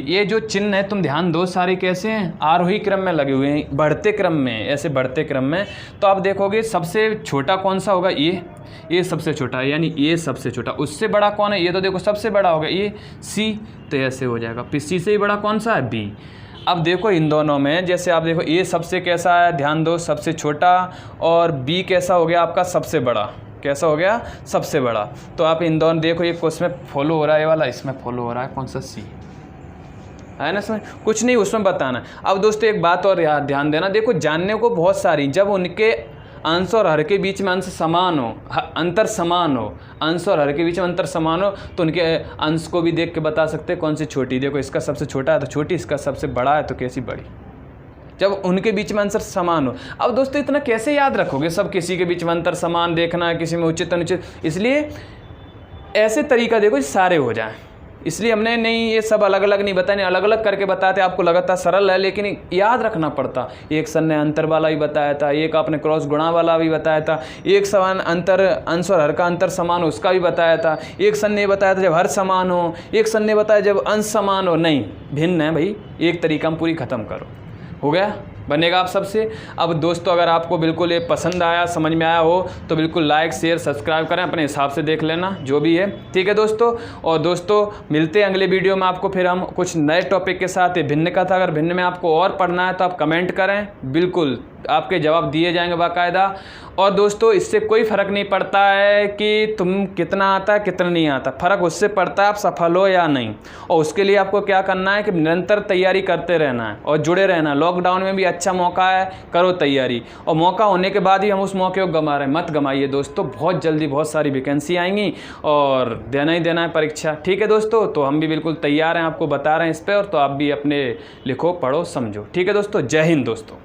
ये जो चिन्ह है, तुम ध्यान दो, सारे कैसे हैं, आरोही क्रम में लगे हुए हैं, बढ़ते क्रम में, ऐसे बढ़ते क्रम में। तो आप देखोगे सबसे छोटा कौन सा होगा, ये सबसे छोटा है, यानी ये सबसे छोटा। उससे बड़ा कौन है, ये तो देखो सबसे बड़ा होगा, ये सी, तो ऐसे हो जाएगा। फिर सी से ही बड़ा कौन सा है, बी। अब देखो इन दोनों में, जैसे आप देखो ए सबसे कैसा है, ध्यान दो, सबसे छोटा, और बी कैसा हो गया आपका, सबसे बड़ा। कैसा हो गया, सबसे बड़ा। तो आप इन दोनों देखो, ये उसमें फॉलो हो रहा है, ये वाला इसमें फॉलो हो रहा है, कौन सा, सी है ना। इसमें कुछ नहीं, उसमें बताना। अब दोस्तों एक बात और यार ध्यान देना, देखो जानने को बहुत सारी, जब उनके अंश और हर के बीच में अंश समान हो, अंतर समान हो, अंश और हर के बीच में अंतर समान हो, तो उनके अंश को भी देख के बता सकते हैं कौन सी छोटी। देखो इसका सबसे छोटा है तो छोटी, इसका सबसे बड़ा है तो कैसी, बड़ी, जब उनके बीच में अंतर समान हो। अब दोस्तों इतना कैसे याद रखोगे, सब किसी के बीच में अंतर समान देखना है, किसी में उचित अनुचित, इसलिए ऐसे तरीका देखो सारे हो जाएं। इसलिए हमने नहीं ये सब अलग अलग नहीं बताया, अलग अलग करके बताते, आपको लगता सरल है लेकिन याद रखना पड़ता। एक सर ने अंतर वाला भी बताया था, एक आपने क्रॉस गुणा वाला भी बताया था, एक समान अंतर, अंश और हर का अंतर समान हो उसका भी बताया था, एक सर ने बताया था जब हर समान हो, एक सर ने बताया जब अंश समान हो। नहीं, भिन्न है भाई, एक तरीका में पूरी ख़त्म करो, हो गया, बनेगा आप सबसे। अब दोस्तों अगर आपको बिल्कुल ये पसंद आया, समझ में आया हो, तो बिल्कुल लाइक शेयर सब्सक्राइब करें, अपने हिसाब से देख लेना जो भी है, ठीक है दोस्तों। और दोस्तों मिलते हैं अगले वीडियो में, आपको फिर हम कुछ नए टॉपिक के साथ। ये भिन्न का था, अगर भिन्न में आपको और पढ़ना है तो आप कमेंट करें, बिल्कुल आपके जवाब दिए जाएंगे बाकायदा। और दोस्तों इससे कोई फ़र्क नहीं पड़ता है कि तुम कितना आता है कितना नहीं आता, फ़र्क उससे पड़ता है आप सफल हो या नहीं। और उसके लिए आपको क्या करना है कि निरंतर तैयारी करते रहना है और जुड़े रहना है। लॉकडाउन में भी अच्छा मौका है, करो तैयारी, और मौका होने के बाद ही हम उस मौके को गंवा रहे हैं, मत गंवाइए दोस्तों। बहुत जल्दी बहुत सारी वैकेंसी आएंगी और देना ही देना है परीक्षा, ठीक है दोस्तों। तो हम भी बिल्कुल तैयार हैं, आपको बता रहे हैं इस पर, और तो आप भी अपने लिखो, पढ़ो, समझो, ठीक है दोस्तों। जय हिंद दोस्तों।